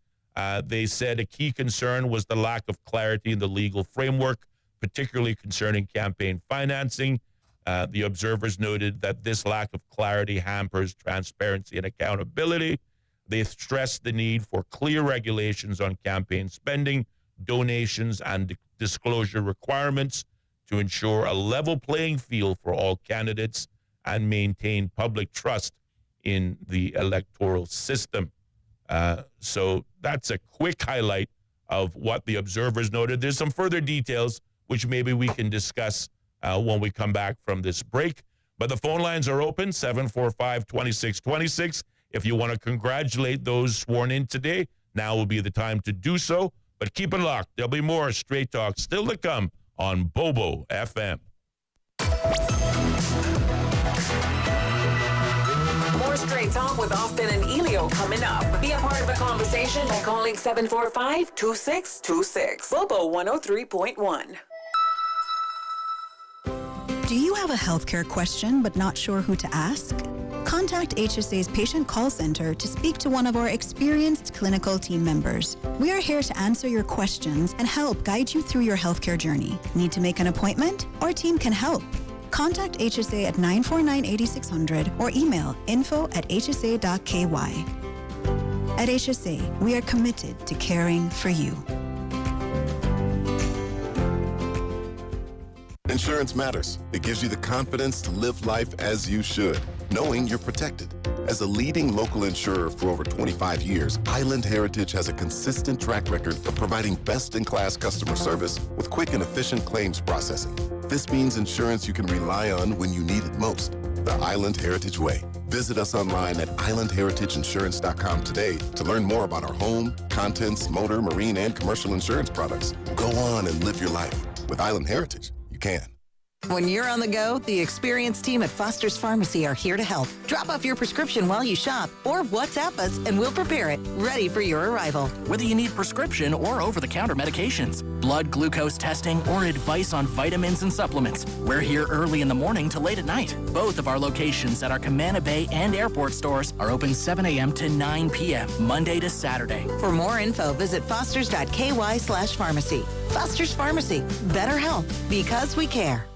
they said a key concern was the lack of clarity in the legal framework, particularly concerning campaign financing. The observers noted that this lack of clarity hampers transparency and accountability. They stressed the need for clear regulations on campaign spending, donations, and disclosure requirements to ensure a level playing field for all candidates and maintain public trust in the electoral system. So that's a quick highlight of what the observers noted. There's some further details which maybe we can discuss when we come back from this break. But the phone lines are open, 745-2626. If you want to congratulate those sworn in today, now will be the time to do so. But keep it locked. There'll be more Straight Talk still to come on Bobo FM. More Straight Talk with Austin and Ellio coming up. Be a part of the conversation by calling 745-2626. Bobo 103.1. Do you have a healthcare question but not sure who to ask? Contact HSA's Patient Call Center to speak to one of our experienced clinical team members. We are here to answer your questions and help guide you through your healthcare journey. Need to make an appointment? Our team can help. Contact HSA at 949-8600 or email info@hsa.ky. At HSA, we are committed to caring for you. Insurance matters. It gives you the confidence to live life as you should, knowing you're protected. As a leading local insurer for over 25 years, Island Heritage has a consistent track record of providing best-in-class customer service with quick and efficient claims processing. This means insurance you can rely on when you need it most. The Island Heritage Way. Visit us online at islandheritageinsurance.com today to learn more about our home, contents, motor, marine, and commercial insurance products. Go on and live your life. With Island Heritage, you can. When you're on the go, the experienced team at Foster's Pharmacy are here to help. Drop off your prescription while you shop or WhatsApp us and we'll prepare it, ready for your arrival. Whether you need prescription or over-the-counter medications, blood glucose testing, or advice on vitamins and supplements, we're here early in the morning to late at night. Both of our locations at our Camana Bay and airport stores are open 7 a.m. to 9 p.m., Monday to Saturday. For more info, visit fosters.ky/pharmacy. Foster's Pharmacy. Better health because we care.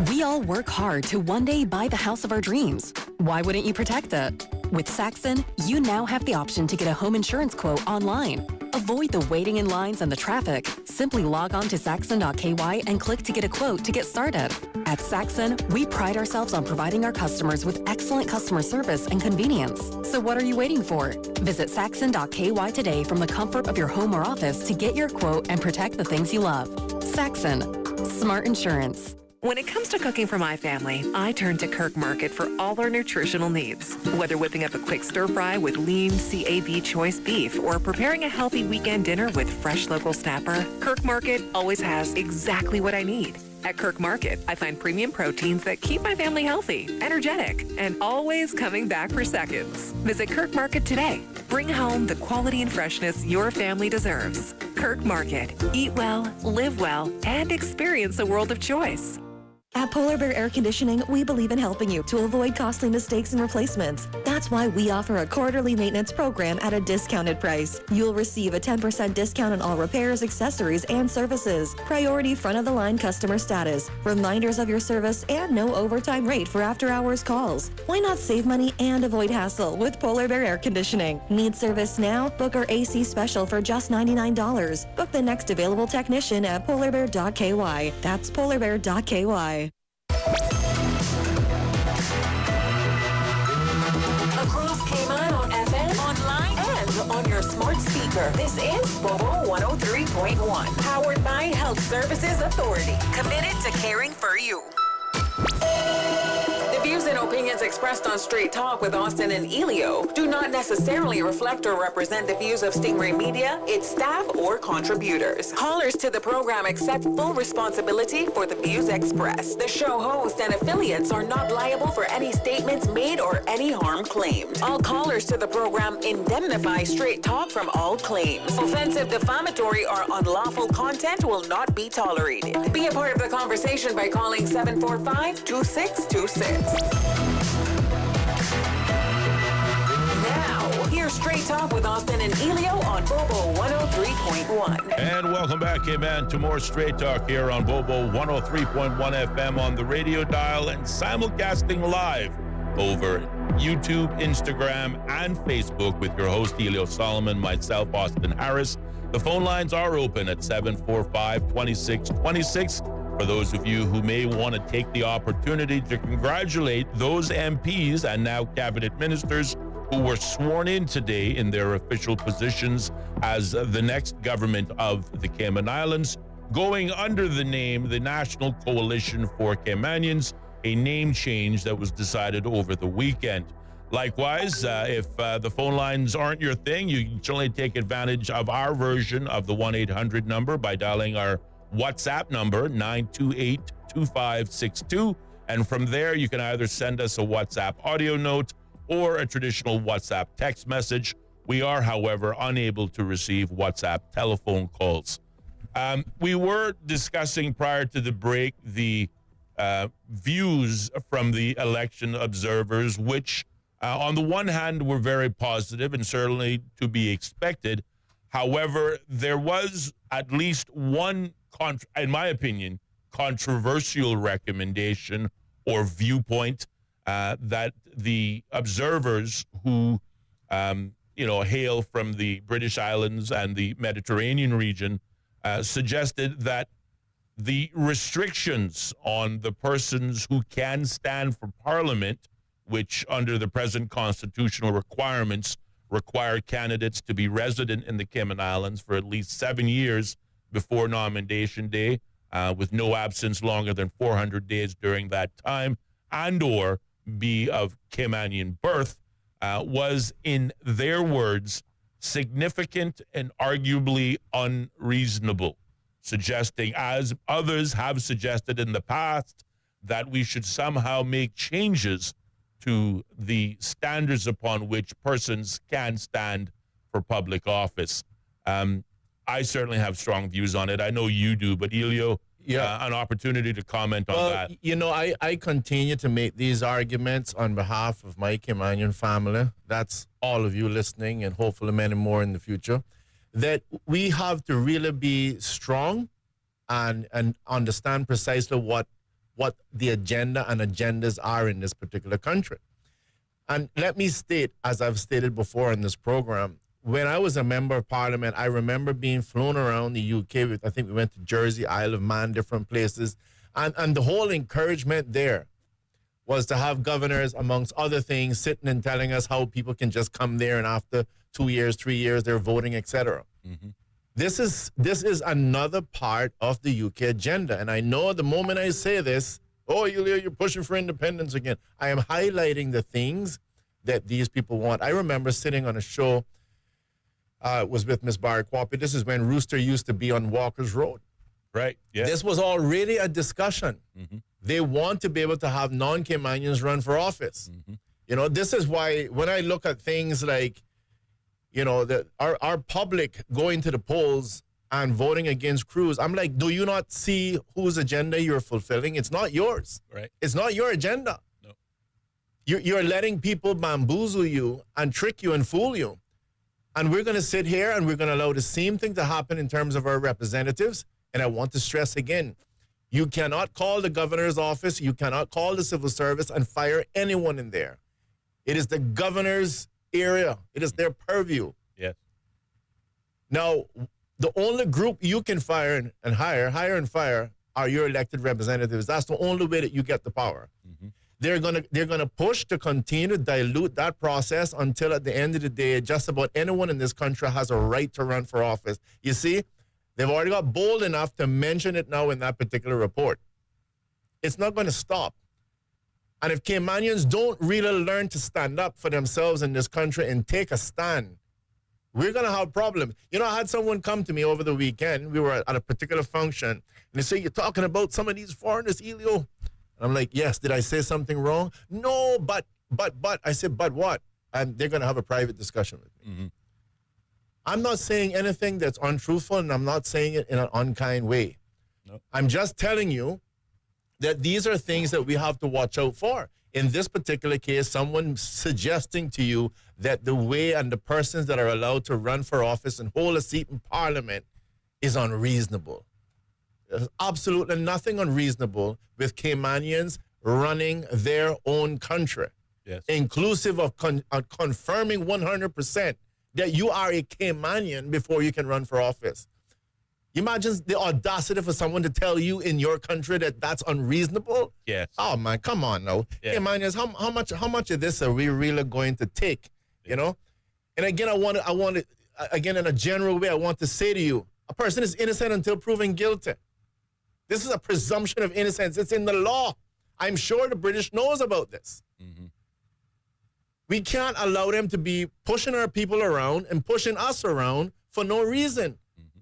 We all work hard to one day buy the house of our dreams. Why wouldn't you protect it? With Saxon, you now have the option to get a home insurance quote online. Avoid the waiting in lines and the traffic. Simply log on to saxon.ky and click to get a quote to get started. At Saxon, we pride ourselves on providing our customers with excellent customer service and convenience. So what are you waiting for? Visit saxon.ky today from the comfort of your home or office to get your quote and protect the things you love. Saxon. Smart insurance. When it comes to cooking for my family, I turn to Kirk Market for all our nutritional needs. Whether whipping up a quick stir fry with lean CAB choice beef or preparing a healthy weekend dinner with fresh local snapper, Kirk Market always has exactly what I need. At Kirk Market, I find premium proteins that keep my family healthy, energetic, and always coming back for seconds. Visit Kirk Market today. Bring home the quality and freshness your family deserves. Kirk Market. Eat well, live well, and experience a world of choice. At Polar Bear Air Conditioning, we believe in helping you to avoid costly mistakes and replacements. That's why we offer a quarterly maintenance program at a discounted price. You'll receive a 10% discount on all repairs, accessories, and services. Priority front-of-the-line customer status, reminders of your service, and no overtime rate for after-hours calls. Why not save money and avoid hassle with Polar Bear Air Conditioning? Need service now? Book our AC special for just $99. Book the next available technician at polarbear.ky. That's polarbear.ky. Across Cayman on FM, online, and on your smart speaker. This is Bobo 103.1, powered by Health Services Authority, committed to caring for you. The views and opinions expressed on Straight Talk with Austin and Ellio do not necessarily reflect or represent the views of Stingray Media, its staff, or contributors. Callers to the program accept full responsibility for the views expressed. The show host and affiliates are not liable for any statements made or any harm claimed. All callers to the program indemnify Straight Talk from all claims. Offensive, defamatory, or unlawful content will not be tolerated. Be a part of the conversation by calling 745-2626. Now, here's Straight Talk with Austin and Ellio on Bobo 103.1. And welcome back, man, to more Straight Talk here on Bobo 103.1 FM on the radio dial and simulcasting live over YouTube, Instagram, and Facebook with your host, Ellio Solomon, myself, Austin Harris. The phone lines are open at 745-2626. For those of you who may want to take the opportunity to congratulate those MPs and now cabinet ministers who were sworn in today in their official positions as the next government of the Cayman Islands, going under the name the National Coalition for Caymanians, a name change that was decided over the weekend. Likewise, if the phone lines aren't your thing, you can certainly take advantage of our version of the 1-800 number by dialing our WhatsApp number, 928-2562. And from there, you can either send us a WhatsApp audio note or a traditional WhatsApp text message. We are, however, unable to receive WhatsApp telephone calls. We were discussing prior to the break the views from the election observers, which on the one hand were very positive and certainly to be expected. However, there was at least one, in my opinion, controversial recommendation or viewpoint that the observers who, hail from the British Islands and the Mediterranean region suggested that the restrictions on the persons who can stand for Parliament, which under the present constitutional requirements require candidates to be resident in the Cayman Islands for at least 7 years before nomination day, with no absence longer than 400 days during that time, and or be of Caymanian birth, was, in their words, significant and arguably unreasonable, suggesting, as others have suggested in the past, that we should somehow make changes to the standards upon which persons can stand for public office. I certainly have strong views on it. I know you do, but Ellio, an opportunity to comment on that. I continue to make these arguments on behalf of my Caymanian family. That's all of you listening, and hopefully many more in the future, that we have to really be strong and understand precisely what the agenda and agendas are in this particular country. And let me state, as I've stated before in this program, when I was a member of Parliament, I remember being flown around the UK. I think we went to Jersey, Isle of Man, different places. And the whole encouragement there was to have governors, amongst other things, sitting and telling us how people can just come there and after 2 years, 3 years, they're voting, etc. Mm-hmm. This is another part of the UK agenda. And I know the moment I say this, you're pushing for independence again. I am highlighting the things that these people want. I remember sitting on a show, was with Miss Barry Quappy. This is when Rooster used to be on Walker's Road. Right, yeah. This was already a discussion. Mm-hmm. They want to be able to have non-Caymanians run for office. Mm-hmm. This is why when I look at things like, our public going to the polls and voting against Cruz. I'm like, do you not see whose agenda you're fulfilling? It's not yours. Right. It's not your agenda. No. You're letting people bamboozle you and trick you and fool you. And we're going to sit here and we're going to allow the same thing to happen in terms of our representatives. And I want to stress again, you cannot call the governor's office, you cannot call the civil service and fire anyone in there. It is the governor's area. It is their purview. Yes. Now, the only group you can fire and hire and fire are your elected representatives. That's the only way that you get the power. Mm-hmm. They're gonna push to continue to dilute that process until at the end of the day, just about anyone in this country has a right to run for office. You see, they've already got bold enough to mention it now in that particular report. It's not going to stop. And if Caymanians don't really learn to stand up for themselves in this country and take a stand, we're going to have problems. You know, I had someone come to me over the weekend. We were at a particular function, and they say, you're talking about some of these foreigners, Ellio. I'm like, yes, did I say something wrong? No, but. I said, but what? And they're going to have a private discussion with me. Mm-hmm. I'm not saying anything that's untruthful, and I'm not saying it in an unkind way. Nope. I'm just telling you that these are things that we have to watch out for. In this particular case, someone suggesting to you that the way and the persons that are allowed to run for office and hold a seat in Parliament is unreasonable. There's absolutely nothing unreasonable with Caymanians running their own country, yes, inclusive of confirming 100% that you are a Caymanian before you can run for office. You imagine the audacity for someone to tell you in your country that that's unreasonable? Yes. Oh, man, come on now. Yeah. Caymanians, how much of this are we really going to take, you know? And again, I want to, again, in a general way, I want to say to you, a person is innocent until proven guilty. This is a presumption of innocence. It's in the law. I'm sure the British knows about this. Mm-hmm. We can't allow them to be pushing our people around and pushing us around for no reason. Mm-hmm.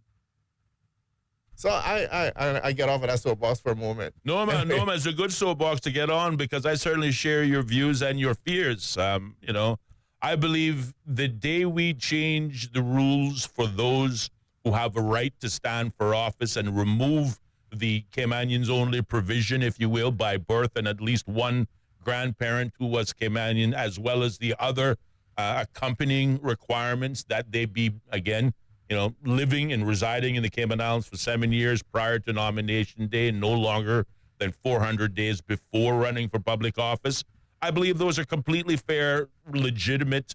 So I get off of that soapbox for a moment. No, man, it's a good soapbox to get on because I certainly share your views and your fears. You know, I believe the day we change the rules for those who have a right to stand for office and remove the Caymanians only provision, if you will, by birth and at least one grandparent who was Caymanian, as well as the other accompanying requirements that they be, again, you know, living and residing in the Cayman Islands for 7 years prior to nomination day and no longer than 400 days before running for public office. I believe those are completely fair, legitimate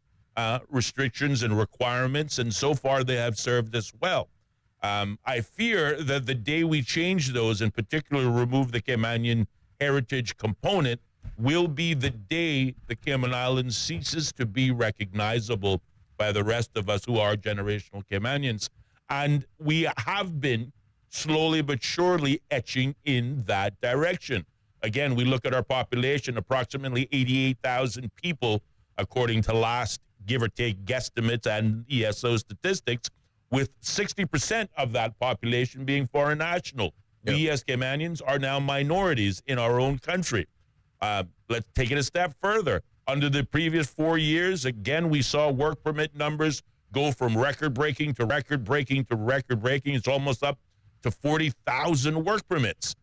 restrictions and requirements, and so far they have served us well. I fear that the day we change those, in particular remove the Caymanian heritage component, will be the day the Cayman Islands ceases to be recognizable by the rest of us who are generational Caymanians. And we have been slowly but surely etching in that direction. Again, we look at our population, approximately 88,000 people, according to last, give or take, guesstimates and ESO statistics, with 60% of that population being foreign national. Yep. We as Caymanians are now minorities in our own country. Let's take it a step further. Under the previous 4 years, again, we saw work permit numbers go from record-breaking to record-breaking to record-breaking. It's almost up to 40,000 work permits.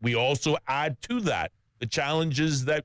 We also add to that the challenges that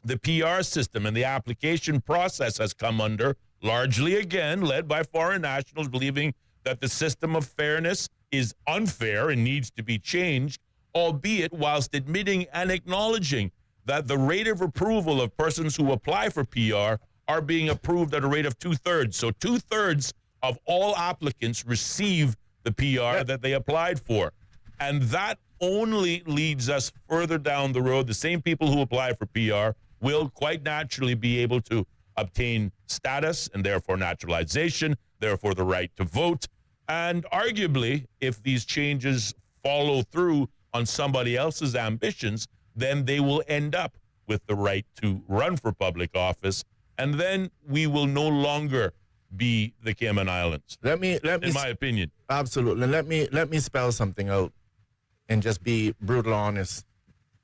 the PR system and the application process has come under, largely, again, led by foreign nationals believing that the system of fairness is unfair and needs to be changed, albeit whilst admitting and acknowledging that the rate of approval of persons who apply for PR are being approved at a rate of 2/3. So 2/3 of all applicants receive the PR that they applied for. And that only leads us further down the road. The same people who apply for PR will quite naturally be able to obtain status and therefore naturalization, therefore the right to vote. And arguably, if these changes follow through on somebody else's ambitions, then they will end up with the right to run for public office. And then we will no longer be the Cayman Islands. Let me in my opinion. Absolutely. Let me spell something out and just be brutal honest.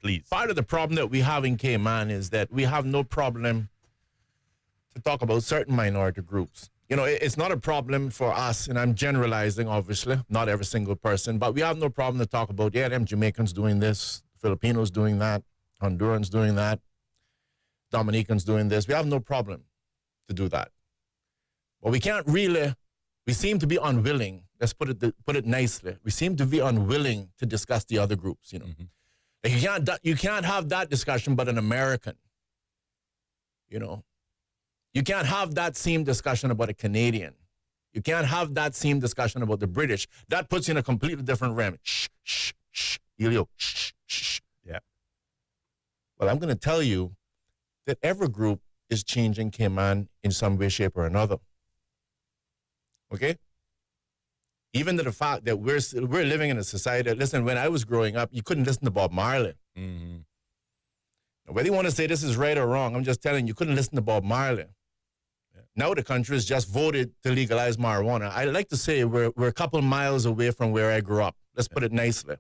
Please. Part of the problem that we have in Cayman is that we have no problem to talk about certain minority groups. You know, it's not a problem for us, and I'm generalizing, obviously, not every single person, but we have no problem to talk about, yeah, them Jamaicans doing this, Filipinos doing that, Hondurans doing that, Dominicans doing this. We have no problem to do that. But we can't really, we seem to be unwilling, let's put it nicely, we seem to be unwilling to discuss the other groups, you know. Like you can't have that discussion but an American, you know. You can't have that same discussion about a Canadian. You can't have that same discussion about the British. That puts you in a completely different realm. Shh, shh, shh, Ellio, shh, shh. Yeah. Well, I'm going to tell you that every group is changing Cayman in some way, shape, or another. Okay? Even to the fact that we're living in a society. Listen, when I was growing up, you couldn't listen to Bob Marley. Mm-hmm. Whether you want to say this is right or wrong, I'm just telling you, you couldn't listen to Bob Marley. Yeah. Now the country has just voted to legalize marijuana. I like to say we're a couple miles away from where I grew up. Let's put it nicely.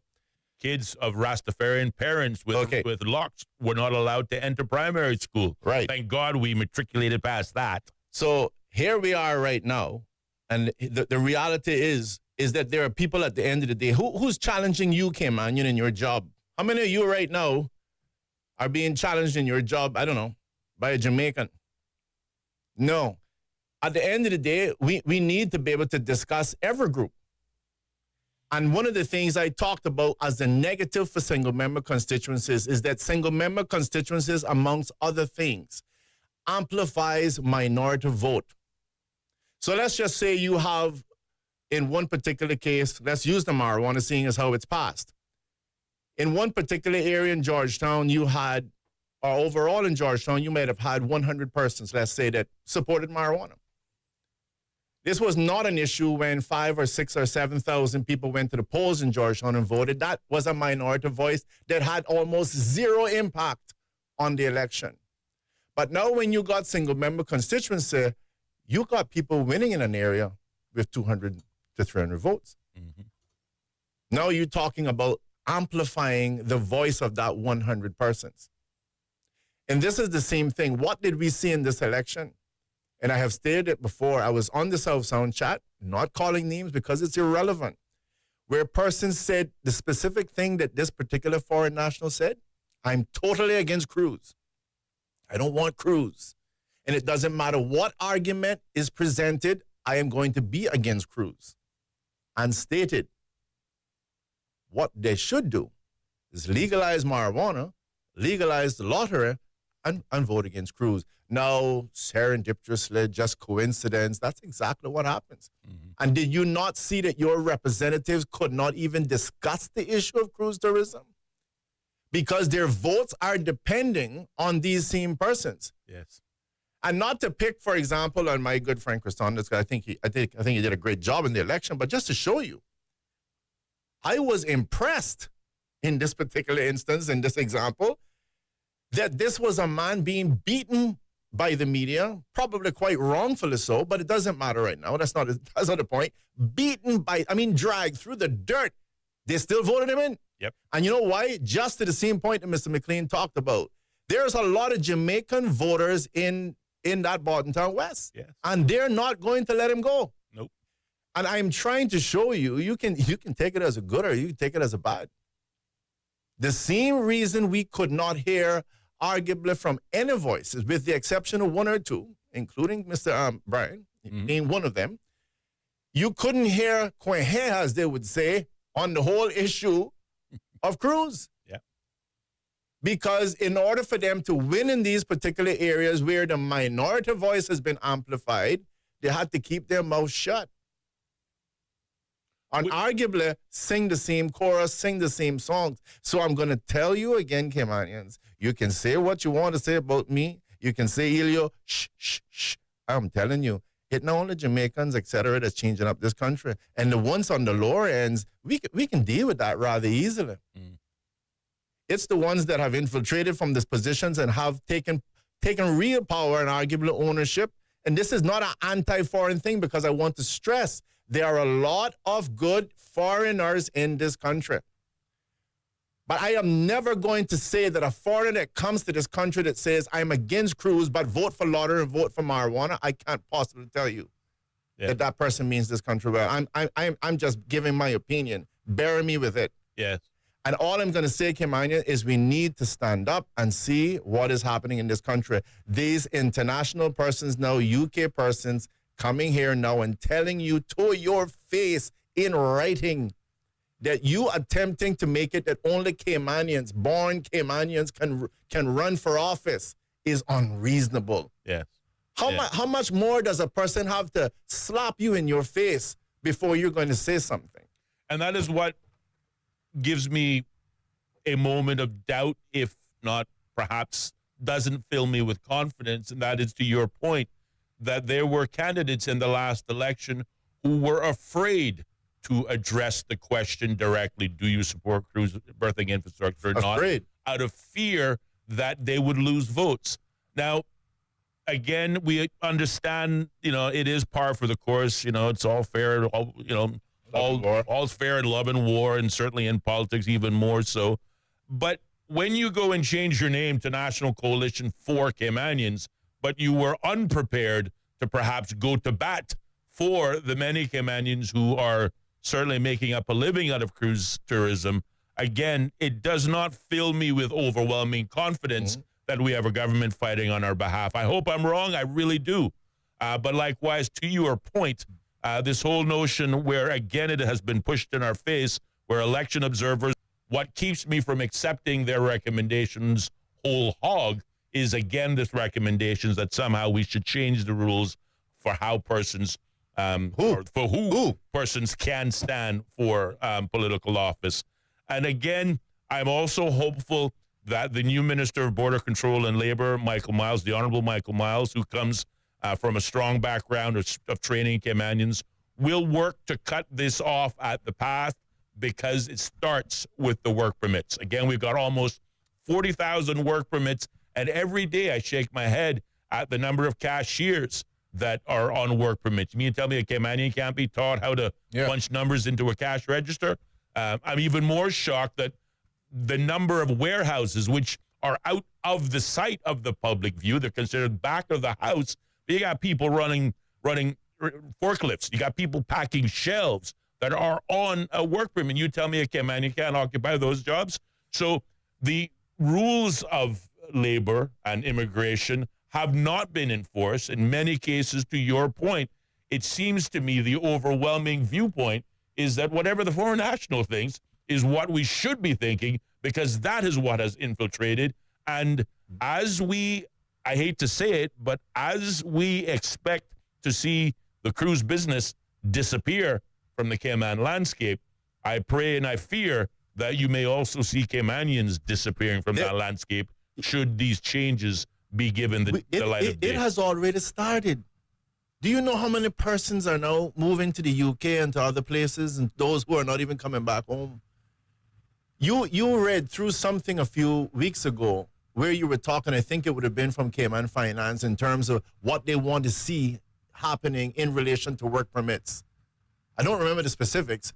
Kids of Rastafarian parents with locks were not allowed to enter primary school. Right. Thank God we matriculated past that. So here we are right now, and the reality is that there are people at the end of the day who's challenging you, Cayman, in your job. How many of you right now are being challenged in your job, I don't know, by a Jamaican? No. At the end of the day, we need to be able to discuss every group. And one of the things I talked about as the negative for single-member constituencies is that single-member constituencies, amongst other things, amplifies minority vote. So let's just say you have, in one particular case, let's use the marijuana, seeing as how it's passed. In one particular area in Georgetown, you had, or overall in Georgetown, you might have had 100 persons, let's say, that supported marijuana. This was not an issue when 5 or 6 or 7,000 people went to the polls in Georgetown and voted. That was a minority voice that had almost zero impact on the election. But now when you got single-member constituency, you got people winning in an area with 200 to 300 votes. Mm-hmm. Now you're talking about amplifying the voice of that 100 persons. And this is the same thing. What did we see in this election? And I have stated it before. I was on the South Sound chat, not calling names because it's irrelevant, where a person said the specific thing that this particular foreign national said: I'm totally against Cruz. I don't want Cruz. And it doesn't matter what argument is presented, I am going to be against Cruz. And stated what they should do is legalize marijuana, legalize the lottery, and vote against Cruz. Now, serendipitously, just coincidence, that's exactly what happens. Mm-hmm. And did you not see that your representatives could not even discuss the issue of cruise tourism? Because their votes are depending on these same persons. Yes. And not to pick, for example, on my good friend Christondis, I think he did a great job in the election, but just to show you, I was impressed in this particular instance, in this example, that this was a man being beaten by the media, probably quite wrongfully so, but it doesn't matter right now. That's not the point. Dragged through the dirt. They still voted him in. Yep. And you know why? Just to the same point that Mr. McLean talked about. There's a lot of Jamaican voters in that Bordentown West. Yes. And they're not going to let him go. Nope. And I'm trying to show you, you can take it as a good or you can take it as a bad. The same reason we could not hear arguably from any voices, with the exception of one or two, including Mr. Brian, being one of them, you couldn't hear Kwehe, as they would say, on the whole issue of Cruz. Yeah. Because in order for them to win in these particular areas where the minority voice has been amplified, they had to keep their mouth shut. And arguably sing the same chorus, sing the same songs. So I'm going to tell you again, Caymanians, you can say what you want to say about me. You can say, Ellio, shh, shh, shh. I'm telling you, it's not only Jamaicans, etc., that's changing up this country. And the ones on the lower ends, we can deal with that rather easily. Mm. It's the ones that have infiltrated from these positions and have taken real power and arguably ownership. And this is not an anti-foreign thing, because I want to stress there are a lot of good foreigners in this country. But I am never going to say that a foreigner that comes to this country that says, I'm against Cruz, but vote for lottery and vote for marijuana, I can't possibly tell you that that person means this country well. I'm just giving my opinion. Bury me with it. Yes. And all I'm going to say, Kimanya, is we need to stand up and see what is happening in this country. These international persons now, UK persons, coming here now and telling you to your face in writing that you attempting to make it that only Caymanians, born Caymanians, can run for office is unreasonable. Yes. How much more does a person have to slap you in your face before you're going to say something? And that is what gives me a moment of doubt, if not perhaps doesn't fill me with confidence. And that is to your point that there were candidates in the last election who were afraid to address the question directly, do you support cruise berthing infrastructure or not? Afraid. Out of fear that they would lose votes. Now, again, we understand, it is par for the course. It's all fair, all's fair in love and war, and certainly in politics even more so. But when you go and change your name to National Coalition for Caymanians, but you were unprepared to perhaps go to bat for the many Caymanians who are certainly making up a living out of cruise tourism, again, it does not fill me with overwhelming confidence that we have a government fighting on our behalf. I hope I'm wrong. I really do. But likewise, to your point, this whole notion where, again, it has been pushed in our face, where election observers, what keeps me from accepting their recommendations whole hog is, again, this recommendations that somehow we should change the rules for how persons, who persons can stand for political office. And again, I'm also hopeful that the new Minister of Border Control and Labor, Michael Miles, the Honorable Michael Miles, who comes from a strong background of training Caymanians, will work to cut this off at the path, because it starts with the work permits. Again, we've got almost 40,000 work permits, and every day I shake my head at the number of cashiers that are on work permits. You mean tell me a Caymanian can't be taught how to punch numbers into a cash register? I'm even more shocked that the number of warehouses which are out of the sight of the public view, they're considered back of the house. You got people running forklifts. You got people packing shelves that are on a work permit. You tell me a Caymanian can't occupy those jobs? So the rules of labor and immigration have not been enforced. In many cases, to your point, it seems to me the overwhelming viewpoint is that whatever the foreign national thinks is what we should be thinking, because that is what has infiltrated. And as we, I hate to say it, but as we expect to see the cruise business disappear from the Cayman landscape, I pray and I fear that you may also see Caymanians disappearing from that landscape should these changes be given the light of day. It has already started. Do you know how many persons are now moving to the UK and to other places, and those who are not even coming back home? You read through something a few weeks ago where you were talking, I think it would have been from Cayman Finance, in terms of what they want to see happening in relation to work permits. I don't remember the specifics,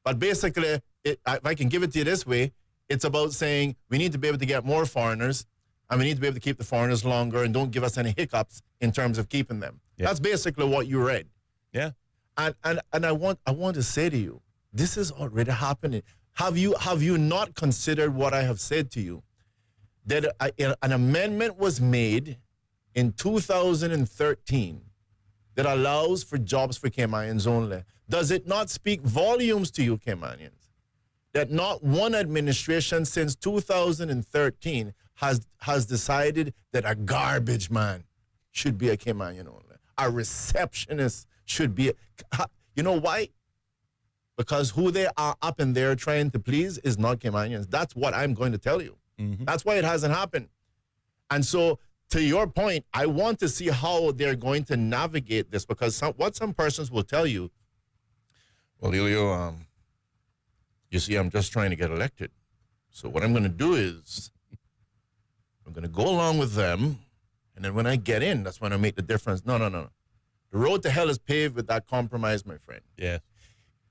but basically, if I can give it to you this way, it's about saying we need to be able to get more foreigners, and we need to be able to keep the foreigners longer, and don't give us any hiccups in terms of keeping them. Yeah. That's basically what you read. Yeah. And I want to say to you, this is already happening. Have you not considered what I have said to you? That an amendment was made in 2013 that allows for jobs for Caymanians only. Does it not speak volumes to you, Caymanians, that not one administration since 2013 has decided that a garbage man should be a Caymanian only? A receptionist should be you know why? Because who they are up in there trying to please is not Caymanians. That's what I'm going to tell you. Mm-hmm. That's why it hasn't happened. And so, to your point, I want to see how they're going to navigate this, because some persons will tell you, well, Ellio, you see, I'm just trying to get elected. So what I'm going to do is I'm going to go along with them, and then when I get in, that's when I make the difference. No. The road to hell is paved with that compromise, my friend. Yeah.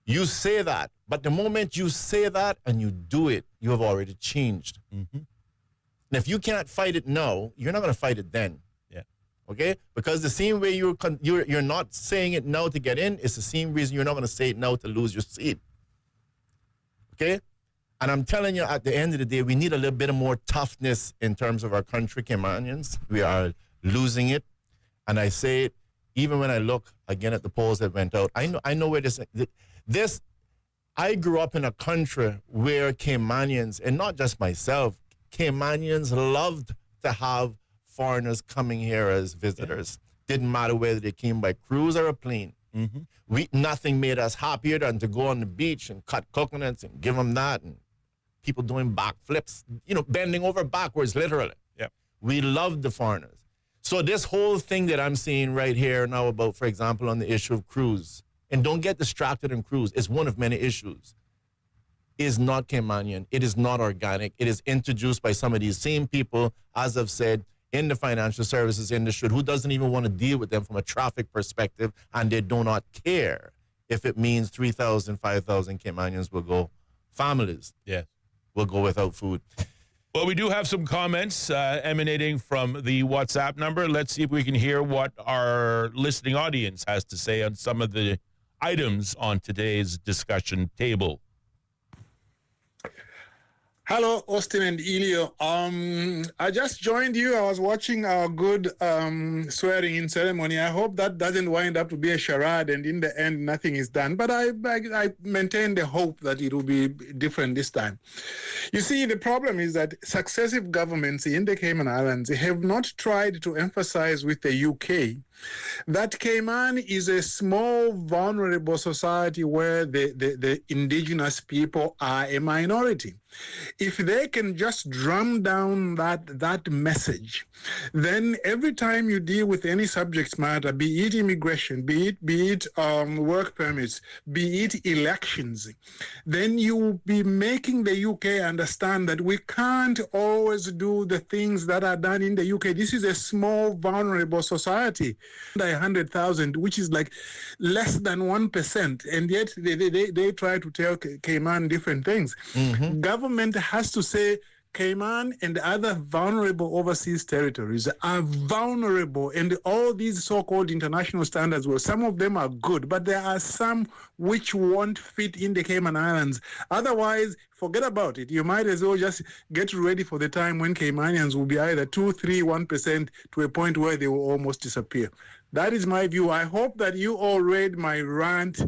You say that, but the moment you say that and you do it, you have already changed. Mm-hmm. And if you can't fight it now, you're not going to fight it then. Yeah. Okay? Because the same way you're not saying it now to get in, it's the same reason you're not going to say it now to lose your seat. Okay? And I'm telling you, at the end of the day, we need a little bit of more toughness in terms of our country, Caymanians. We are losing it. And I say it, even when I look again at the polls that went out, I know where this, I grew up in a country where Caymanians, and not just myself, Caymanians loved to have foreigners coming here as visitors. Didn't matter whether they came by cruise or a plane. Nothing made us happier than to go on the beach and cut coconuts and give them that, and people doing backflips, bending over backwards, literally. We loved the foreigners. So this whole thing that I'm seeing right here now about, for example, on the issue of cruise, and don't get distracted in cruise, it's one of many issues, is not Caymanian. It is not organic. It is introduced by some of these same people, as I've said, in the financial services industry, who doesn't even want to deal with them from a traffic perspective, and they do not care if it means 3,000, 5,000 Caymanians will go, families will go without food. Well, we do have some comments emanating from the WhatsApp number. Let's see if we can hear what our listening audience has to say on some of the items on today's discussion table. Hello, Austin and Ellio. I just joined you. I was watching our good swearing-in ceremony. I hope that doesn't wind up to be a charade, and in the end, nothing is done. But I maintain the hope that it will be different this time. You see, the problem is that successive governments in the Cayman Islands have not tried to emphasize with the UK that Cayman is a small, vulnerable society where the indigenous people are a minority. If they can just drum down that message, then every time you deal with any subject matter, be it immigration, be it work permits, be it elections, then you will be making the UK understand that we can't always do the things that are done in the UK. This is a small, vulnerable society. 100,000, which is like less than 1%, and yet they try to tell Cayman different things. Government has to say Cayman and other vulnerable overseas territories are vulnerable, and all these so-called international standards, well, some of them are good, but there are some which won't fit in the Cayman Islands. Otherwise, forget about it. You might as well just get ready for the time when Caymanians will be either 2, 3, 1% to a point where they will almost disappear. That is my view. I hope that you all read my rant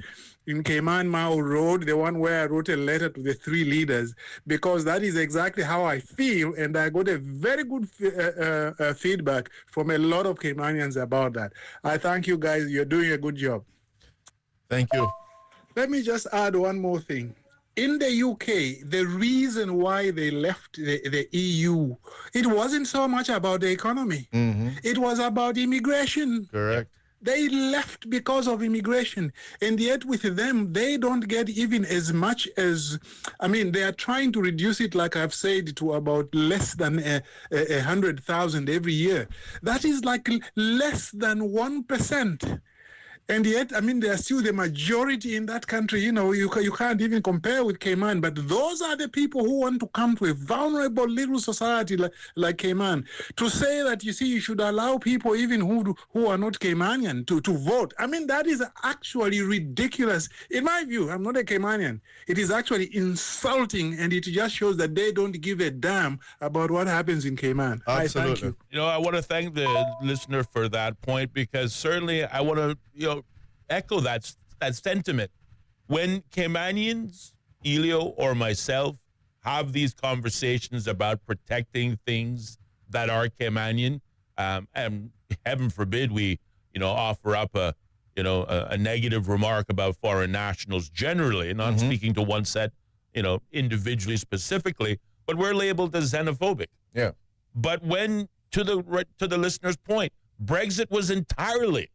in Cayman Mao Road, the one where I wrote a letter to the 3 leaders, because that is exactly how I feel, and I got a very good feedback from a lot of Caymanians about that. I thank you guys. You're doing a good job. Thank you. Let me just add one more thing. In the UK, the reason why they left the EU, it wasn't so much about the economy. It was about immigration. Correct. They left because of immigration. And yet with them, they don't get even as much as, they are trying to reduce it, like I've said, to about less than 100,000 every year. That is like less than 1%. And yet, they are still the majority in that country. You can't even compare with Cayman. But those are the people who want to come to a vulnerable little society like Cayman. To say that, you should allow people even who are not Caymanian to vote. That is actually ridiculous. In my view, I'm not a Caymanian. It is actually insulting, and it just shows that they don't give a damn about what happens in Cayman. Absolutely. I thank you. I want to thank the listener for that point, because certainly I want to, echo that sentiment. When Caymanians, Ellio or myself, have these conversations about protecting things that are Caymanian, and heaven forbid we, offer up a negative remark about foreign nationals generally, not speaking to one set, individually specifically, but we're labeled as xenophobic. Yeah. But when, to the listener's point, Brexit was entirely,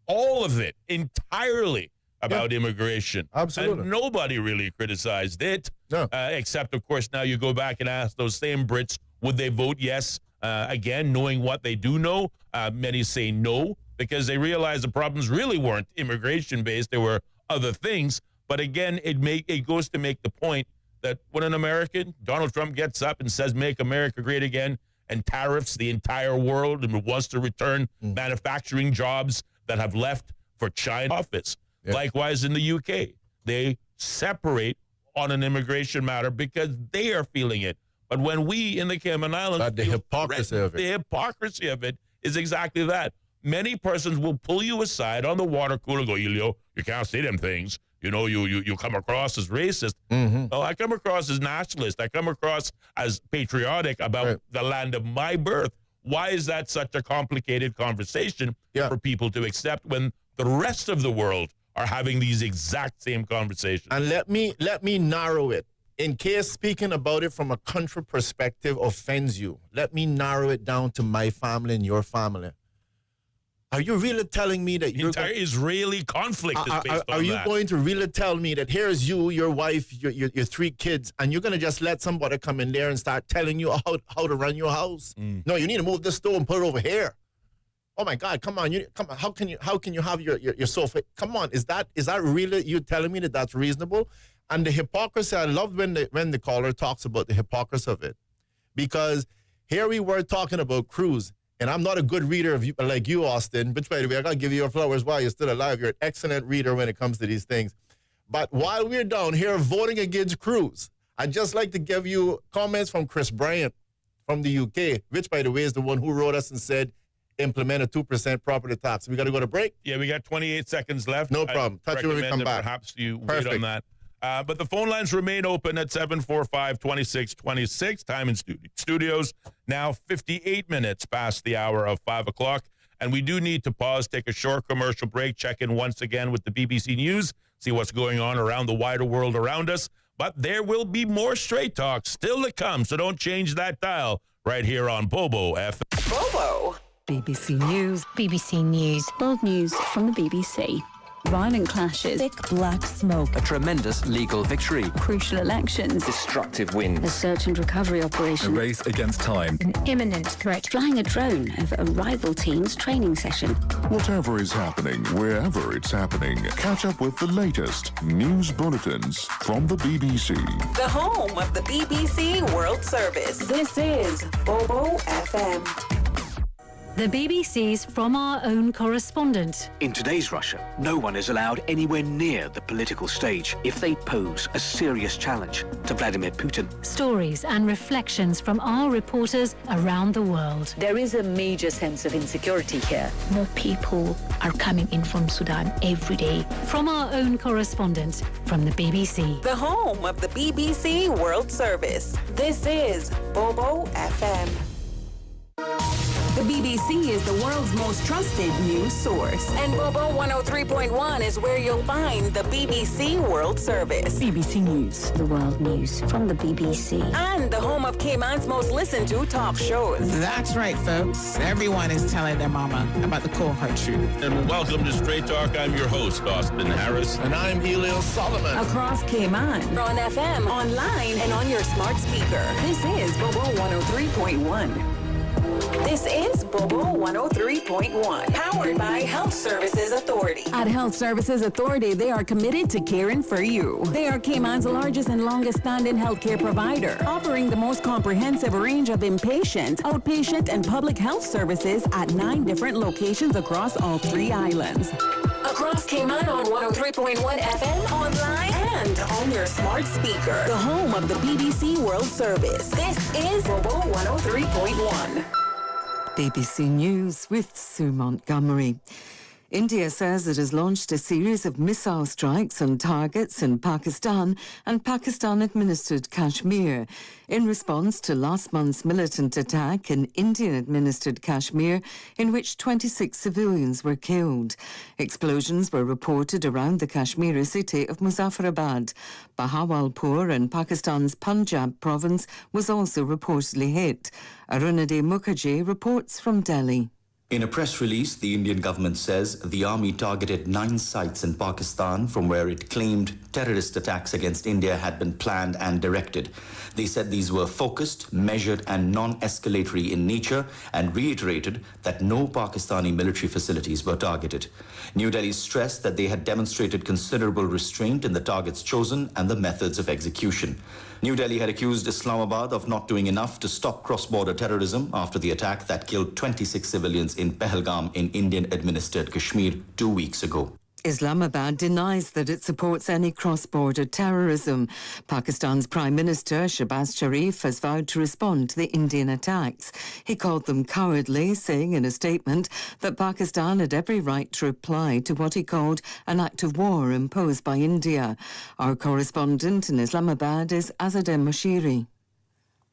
all of it, entirely about immigration. Absolutely. And nobody really criticized it, except, of course, now you go back and ask those same Brits, would they vote yes, again, knowing what they do know? Many say no, because they realize the problems really weren't immigration-based. They were other things. But again, it goes to make the point that when an American, Donald Trump, gets up and says, make America great again, and tariffs the entire world and wants to return manufacturing jobs that have left for China office. Yeah. Likewise, in the UK, they separate on an immigration matter because they are feeling it. But when we in the Cayman Islands, the hypocrisy of it is exactly that. Many persons will pull you aside on the water cooler and go, Ellio, you can't say them things. You know, you come across as racist. No, I come across as nationalist. I come across as patriotic about the land of my birth. Why is that such a complicated conversation for people to accept when the rest of the world are having these exact same conversations? And let me narrow it. In case speaking about it from a country perspective offends you, let me narrow it down to my family and your family. Are you really telling me that the entire Israeli conflict is based on that? Are you going to really tell me that here's you, your wife, your 3 kids, and you're going to just let somebody come in there and start telling you how to run your house? No, you need to move this stove and put it over here. Oh my God, come on! Come on! How can you have your sofa? Come on, is that really you telling me that that's reasonable? And the hypocrisy, I love when the caller talks about the hypocrisy of it, because here we were talking about cruise. And I'm not a good reader of you, like you, Austin. But by the way, I got to give you your flowers while you're still alive. You're an excellent reader when it comes to these things. But while we're down here voting against cruise, I'd just like to give you comments from Chris Bryant from the UK, which, by the way, is the one who wrote us and said, implement a 2% property tax. We got to go to break? Yeah, we got 28 seconds left. No problem. Touch you when we come back. Perhaps you wait on that. But the phone lines remain open at 745-2626. Time in studios now 58 minutes past the hour of 5 o'clock. And we do need to pause, take a short commercial break, check in once again with the BBC News, see what's going on around the wider world around us. But there will be more Straight Talk still to come, so don't change that dial right here on Bobo FM. Bobo. BBC News. BBC News. World news from the BBC. Violent clashes. Thick black smoke. A tremendous legal victory. Crucial elections. Destructive wind. A search and recovery operation. A race against time. An imminent threat. Flying a drone over a rival team's training session. Whatever is happening, wherever it's happening, catch up with the latest news bulletins from the BBC. The home of the BBC World Service. This is Bobo FM. The BBC's From Our Own Correspondent. In today's Russia, no one is allowed anywhere near the political stage if they pose a serious challenge to Vladimir Putin. Stories and reflections from our reporters around the world. There is a major sense of insecurity here. More people are coming in from Sudan every day. From Our Own Correspondent from the BBC. The home of the BBC World Service. This is Bobo FM. The BBC is the world's most trusted news source. And Bobo 103.1 is where you'll find the BBC World Service. BBC News, the world news from the BBC. And the home of Cayman's most listened to talk shows. That's right, folks. Everyone is telling their mama about the cold hard truth. And welcome to Straight Talk. I'm your host, Austin Harris. And I'm Ellio Solomon. Across Cayman, on FM, online, and on your smart speaker. This is Bobo 103.1. This is Bobo 103.1, powered by Health Services Authority. At Health Services Authority, they are committed to caring for you. They are Cayman's largest and longest standing healthcare provider, offering the most comprehensive range of inpatient, outpatient, and public health services at 9 different locations across all 3 islands. Across Cayman on 103.1 FM, online, and on your smart speaker. The home of the BBC World Service. This is Bobo 103.1. BBC News with Sue Montgomery. India says it has launched a series of missile strikes on targets in Pakistan and Pakistan-administered Kashmir in response to last month's militant attack in Indian-administered Kashmir, in which 26 civilians were killed. Explosions were reported around the Kashmiri city of Muzaffarabad. Bahawalpur in Pakistan's Punjab province was also reportedly hit. Arunadhi Mukherjee reports from Delhi. In a press release, the Indian government says the army targeted 9 sites in Pakistan from where it claimed terrorist attacks against India had been planned and directed. They said these were focused, measured and non-escalatory in nature and reiterated that no Pakistani military facilities were targeted. New Delhi stressed that they had demonstrated considerable restraint in the targets chosen and the methods of execution. New Delhi had accused Islamabad of not doing enough to stop cross-border terrorism after the attack that killed 26 civilians in Pahalgam in Indian-administered Kashmir 2 weeks ago. Islamabad denies that it supports any cross-border terrorism. Pakistan's Prime Minister Shehbaz Sharif has vowed to respond to the Indian attacks. He called them cowardly, saying in a statement that Pakistan had every right to reply to what he called an act of war imposed by India. Our correspondent in Islamabad is Azadeh Moshiri.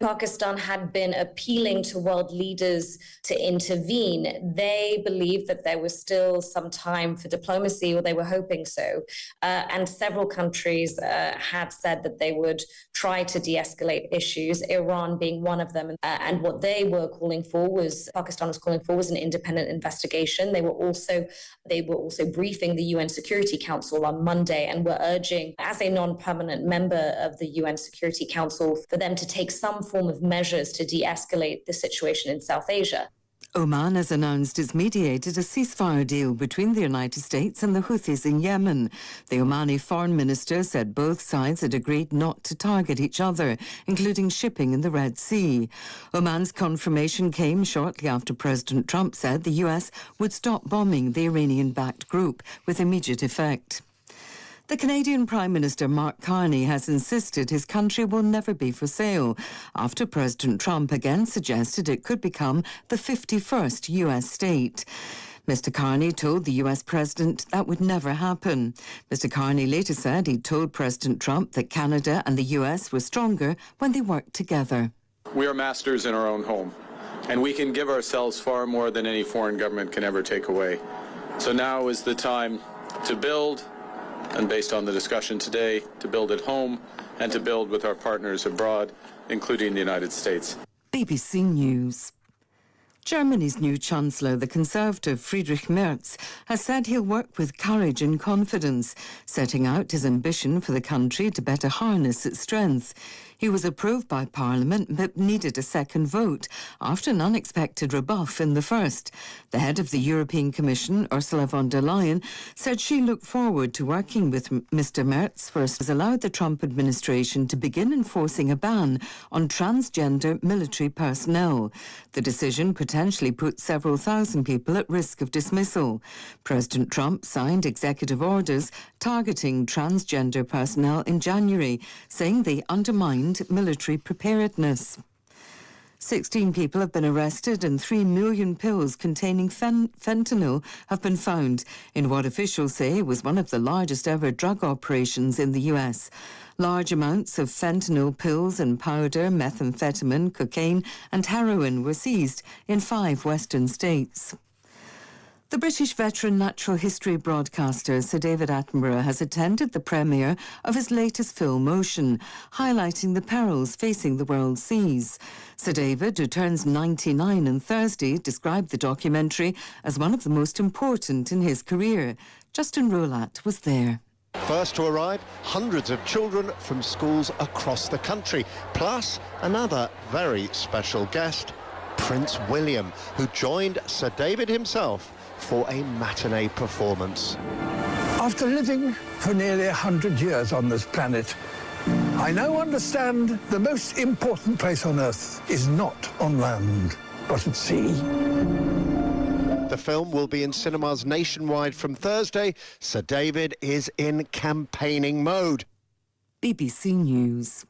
Pakistan had been appealing to world leaders to intervene. They believed that there was still some time for diplomacy, or they were hoping so. And several countries had said that they would try to de-escalate issues, Iran being one of them. And what they were calling for was, Pakistan was calling for, was an independent investigation. They were also briefing the UN Security Council on Monday and were urging, as a non-permanent member of the UN Security Council, for them to take some form of measures to de-escalate the situation in South Asia. Oman has announced it's mediated a ceasefire deal between the United States and the Houthis in Yemen. The Omani foreign minister said both sides had agreed not to target each other, including shipping in the Red Sea. Oman's confirmation came shortly after President Trump said the US would stop bombing the Iranian-backed group with immediate effect. The Canadian Prime Minister Mark Carney has insisted his country will never be for sale after President Trump again suggested it could become the 51st US state. Mr. Carney told the US president that would never happen. Mr. Carney later said he told President Trump that Canada and the US were stronger when they worked together. We are masters in our own home, and we can give ourselves far more than any foreign government can ever take away. So now is the time to build, and based on the discussion today, to build at home and to build with our partners abroad, including the United States. BBC News. Germany's new Chancellor, the Conservative Friedrich Merz, has said he'll work with courage and confidence, setting out his ambition for the country to better harness its strength. He was approved by Parliament but needed a second vote after an unexpected rebuff in the first. The head of the European Commission, Ursula von der Leyen, said she looked forward to working with Mr. Merz first has allowed the Trump administration to begin enforcing a ban on transgender military personnel. The decision potentially puts several thousand people at risk of dismissal. President Trump signed executive orders targeting transgender personnel in January, saying they undermined military preparedness. 16 people have been arrested and 3 million pills containing fentanyl have been found in what officials say was one of the largest ever drug operations in the US. Large amounts of fentanyl pills and powder, methamphetamine, cocaine and heroin were seized in 5 western states. The British veteran natural history broadcaster Sir David Attenborough has attended the premiere of his latest film, Ocean, highlighting the perils facing the world's seas. Sir David, who turns 99 on Thursday, described the documentary as one of the most important in his career. Justin Rolat was there. First to arrive, hundreds of children from schools across the country, plus another very special guest, Prince William, who joined Sir David himself for a matinee performance. After living for nearly 100 years on this planet, I now understand the most important place on Earth is not on land, but at sea. The film will be in cinemas nationwide from Thursday. Sir David is in campaigning mode. BBC News.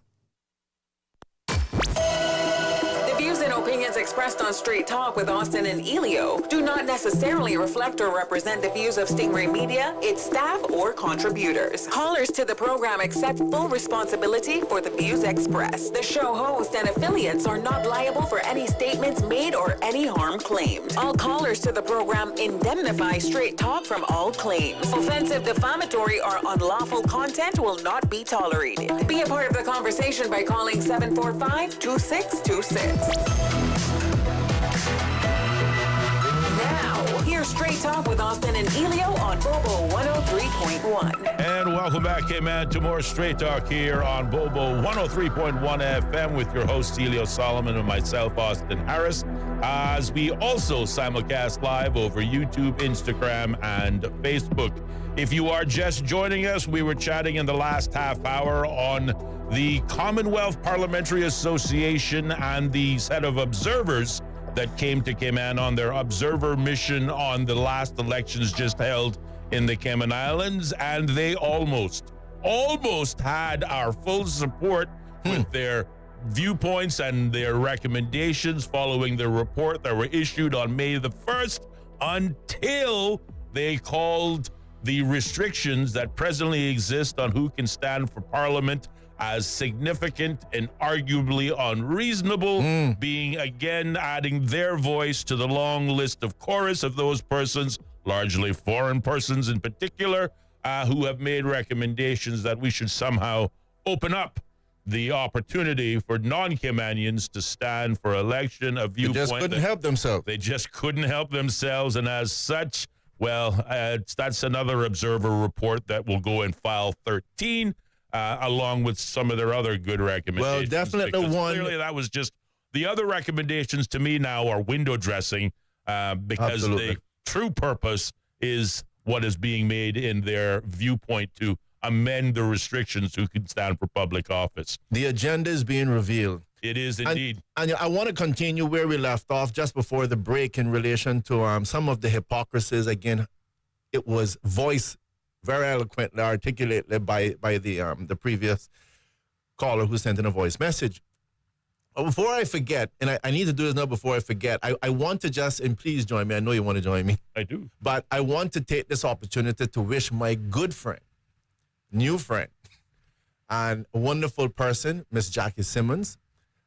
Opinions expressed on Straight Talk with Austin and Ellio do not necessarily reflect or represent the views of Stingray Media, its staff, or contributors. Callers to the program accept full responsibility for the views expressed. The show host and affiliates are not liable for any statements made or any harm claimed. All callers to the program indemnify Straight Talk from all claims. Offensive, defamatory, or unlawful content will not be tolerated. Be a part of the conversation by calling 745-2626. more Straight Talk with Austin and Ellio on Bobo 103.1. And welcome back, K-Man, to more Straight Talk here on Bobo 103.1 FM with your host, Ellio Solomon, and myself, Austin Harris, as we also simulcast live over YouTube, Instagram, and Facebook. If you are just joining us, we were chatting in the last half hour on the Commonwealth Parliamentary Association and the set of observers that came to Cayman on their observer mission on the last elections just held in the Cayman Islands, and they almost had our full support with their viewpoints and their recommendations following the report that were issued on May the 1st, until they called the restrictions that presently exist on who can stand for Parliament as significant and arguably unreasonable, being again adding their voice to the long list of chorus of those persons, largely foreign persons in particular, who have made recommendations that we should somehow open up the opportunity for non-Caymanians to stand for election, a viewpoint. They just couldn't help themselves. They just couldn't help themselves, and as such, well, that's another observer report that will go in file 13, along with some of their other good recommendations. Well, definitely one. Clearly, that was just the other recommendations to me now are window dressing, because the true purpose is what is being made in their viewpoint to amend the restrictions who can stand for public office. The agenda is being revealed. It is indeed. And I want to continue where we left off just before the break in relation to some of the hypocrisies. Again, it was voiced very eloquently, articulated by the previous caller who sent in a voice message. But before I forget, and I need to do this now before I forget, I want to just, and please join me. I know you want to join me. I do. But I want to take this opportunity to wish my good friend, new friend, and a wonderful person, Miss Jackie Simmons.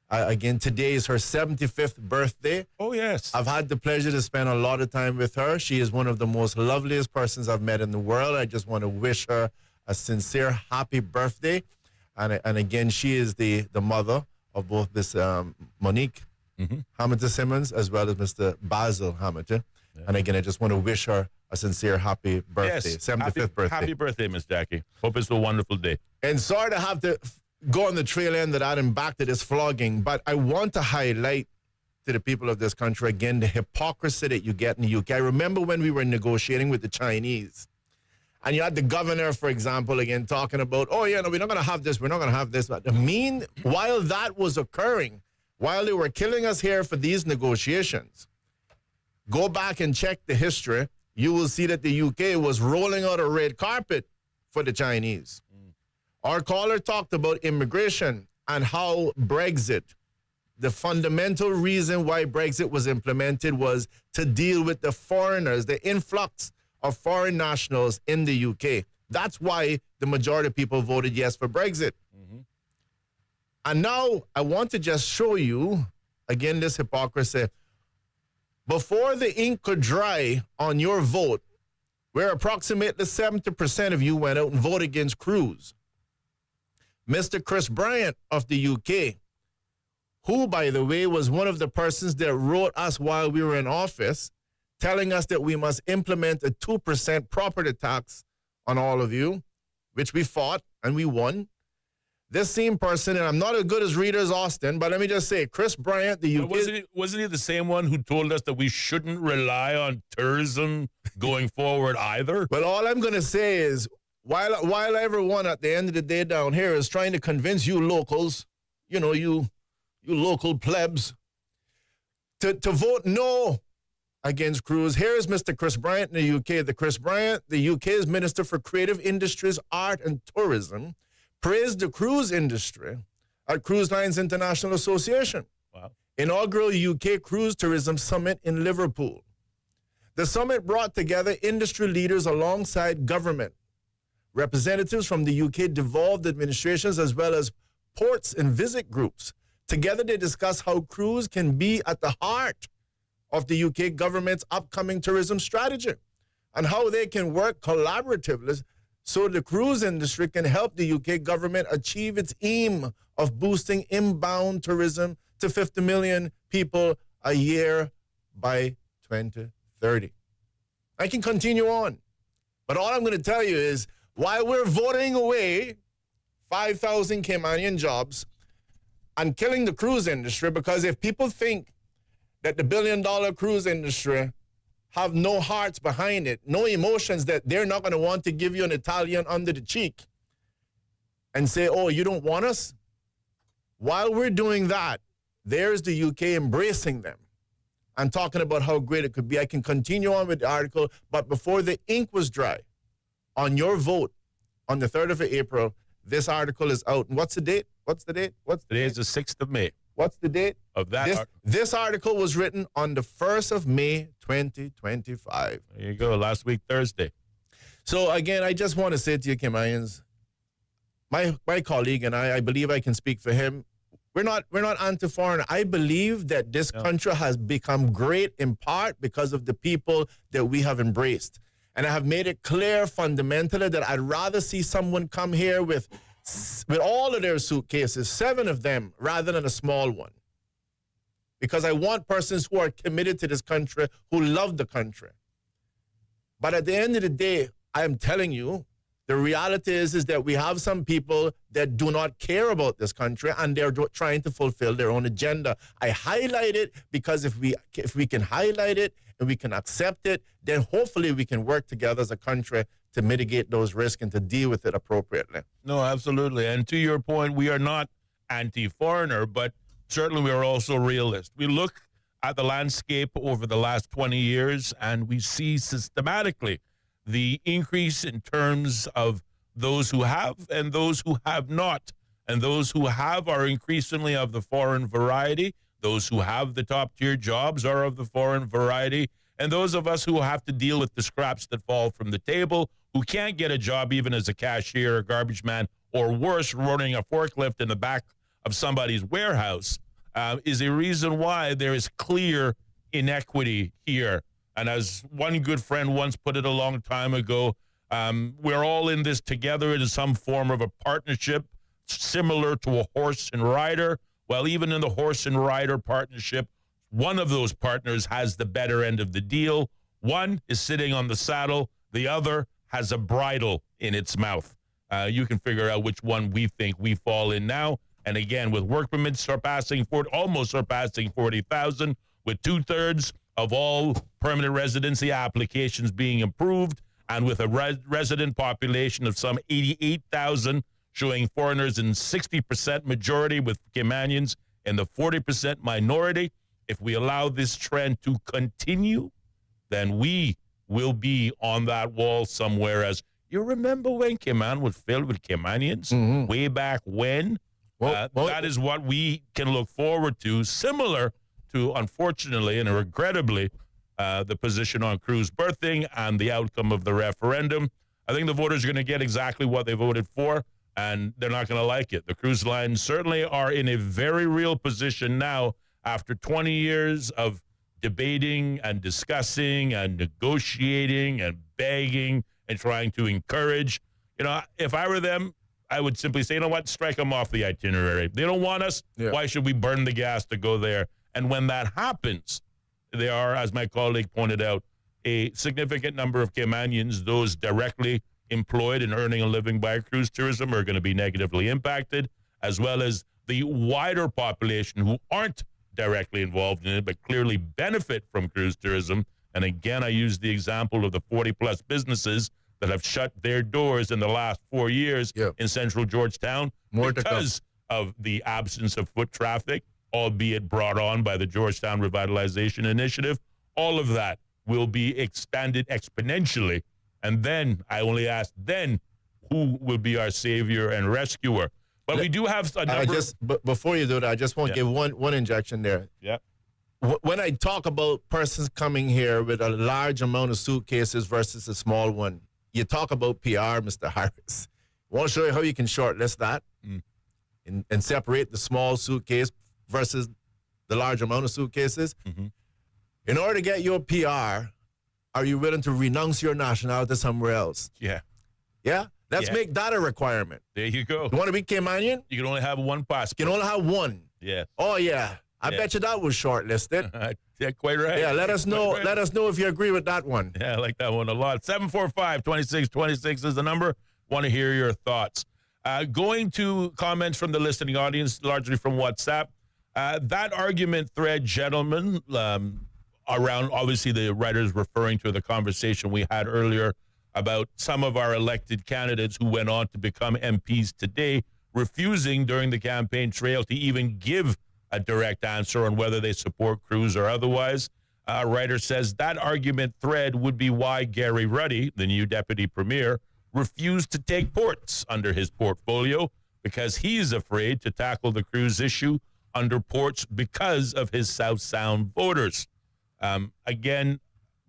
Again, today is her 75th birthday. Oh, yes. I've had the pleasure to spend a lot of time with her. She is one of the most loveliest persons I've met in the world. I just want to wish her a sincere happy birthday. And again, she is the mother of both this Monique Hamilton Simmons as well as Mr. Basil Hamilton. Yeah. And again, I just want to wish her a sincere happy birthday, yes. 75th birthday. Happy birthday, Miss Jackie. Hope it's a wonderful day. And sorry to have to go on the trail end of that and back to this flogging, but I want to highlight to the people of this country, again, the hypocrisy that you get in the UK. I remember when we were negotiating with the Chinese, and you had the governor, for example, again, talking about, oh, yeah, no, we're not going to have this, we're not going to have this. But while that was occurring, while they were killing us here for these negotiations, go back and check the history, you will see that the UK was rolling out a red carpet for the Chinese. Our caller talked about immigration and how Brexit, the fundamental reason why Brexit was implemented was to deal with the foreigners, the influx of foreign nationals in the UK. That's why the majority of people voted yes for Brexit. And now I want to just show you, again, this hypocrisy. Before the ink could dry on your vote, where approximately 70% of you went out and voted against Cruz, Mr. Chris Bryant of the UK, who, by the way, was one of the persons that wrote us while we were in office, telling us that we must implement a 2% property tax on all of you, which we fought and we won. This same person, and I'm not as good as reader as Austin, but let me just say, Chris Bryant, the UK... Wasn't he the same one who told us that we shouldn't rely on tourism going forward either? Well, all I'm going to say is, while everyone at the end of the day down here is trying to convince you locals, you know, you local plebs, to vote no against Cruz, here is Mr. Chris Bryant in the UK. The UK's Minister for Creative Industries, Art and Tourism, praised the cruise industry at Cruise Lines International Association. Wow. Inaugural UK Cruise Tourism Summit in Liverpool. The summit brought together industry leaders alongside government, representatives from the UK devolved administrations, as well as ports and visit groups. Together, they discussed how cruise can be at the heart of the UK government's upcoming tourism strategy and how they can work collaboratively so the cruise industry can help the UK government achieve its aim of boosting inbound tourism to 50 million people a year by 2030. I can continue on. But all I'm going to tell you is, while we're voting away 5,000 Caymanian jobs and killing the cruise industry, because if people think that the billion-dollar cruise industry have no hearts behind it, no emotions, that they're not going to want to give you an Italian under the cheek and say, oh, you don't want us? While we're doing that, there's the UK embracing them and talking about how great it could be. I can continue on with the article, but before the ink was dry on your vote on the 3rd of April, this article is out. And what's the date? Today is the 6th of May. What's the date? Of that. This article was written on the 1st of May, 2025. There you go, last week, Thursday. So, again, I just want to say to you, Caymanians, my colleague and I believe I can speak for him, we're not anti-foreign. I believe that this country has become great in part because of the people that we have embraced. And I have made it clear fundamentally that I'd rather see someone come here with all of their suitcases, 7 of them, rather than a small one. Because I want persons who are committed to this country, who love the country. But at the end of the day, I am telling you, the reality is that we have some people that do not care about this country, and they're trying to fulfill their own agenda. I highlight it because if we can highlight it and we can accept it, then hopefully we can work together as a country to mitigate those risks and to deal with it appropriately. No, absolutely. And to your point, we are not anti-foreigner, but certainly we are also realist. We look at the landscape over the last 20 years, and we see systematically the increase in terms of those who have and those who have not. And those who have are increasingly of the foreign variety. Those who have the top-tier jobs are of the foreign variety. And those of us who have to deal with the scraps that fall from the table, who can't get a job even as a cashier, a garbage man, or worse, running a forklift in the back of somebody's warehouse, is a reason why there is clear inequity here. And as one good friend once put it a long time ago, we're all in this together. It is some form of a partnership similar to a horse and rider. Well, even in the horse and rider partnership, one of those partners has the better end of the deal. One is sitting on the saddle. The other has a bridle in its mouth. You can figure out which one we think we fall in now. And again, with work permits almost surpassing 40,000, with 2/3 of all permanent residency applications being approved, and with a resident population of some 88,000, showing foreigners in 60% majority with Caymanians in the 40% minority. If we allow this trend to continue, then we will be on that wall somewhere. As you remember when Cayman was filled with Caymanians way back when? That is what we can look forward to, similar to, unfortunately and regrettably, the position on cruise berthing and the outcome of the referendum. I think the voters are going to get exactly what they voted for, and they're not going to like it. The cruise lines certainly are in a very real position now after 20 years of debating and discussing and negotiating and begging and trying to encourage. You know, if I were them, I would simply say, you know what, strike them off the itinerary. They don't want us. Yeah. Why should we burn the gas to go there? And when that happens, there are, as my colleague pointed out, a significant number of Caymanians, those directly employed and earning a living by cruise tourism, are going to be negatively impacted, as well as the wider population who aren't directly involved in it but clearly benefit from cruise tourism. And again, I use the example of the 40-plus businesses that have shut their doors in the last 4 years in central Georgetown because of the absence of foot traffic, albeit brought on by the Georgetown Revitalization Initiative. All of that will be expanded exponentially. And then I only ask then, who will be our savior and rescuer? But we do have a number. Before you do that, I just want to give one injection there. Yeah. When I talk about persons coming here with a large amount of suitcases versus a small one, you talk about PR, Mr. Harris. I want to show you how you can shortlist that and separate the small suitcase versus the large amount of suitcases. In order to get your PR, are you willing to renounce your nationality somewhere else? Yeah. Yeah? Let's make that a requirement. There you go. You want to be Caymanian? You can only have one passport. You can only have one. Yeah. Oh, yeah. I bet you that was shortlisted. Yeah, quite right. Yeah, let us know. Right. Let us know if you agree with that one. Yeah, I like that one a lot. 745-2626 is the number. Want to hear your thoughts. Going to comments from the listening audience, largely from WhatsApp. That argument thread, gentlemen, around obviously the writers referring to the conversation we had earlier about some of our elected candidates who went on to become MPs today, refusing during the campaign trail to even give a direct answer on whether they support Cruz or otherwise. Writer says that argument thread would be why Gary Ruddy, the new deputy premier, refused to take ports under his portfolio because he's afraid to tackle the Cruz issue under ports because of his South Sound voters. Again,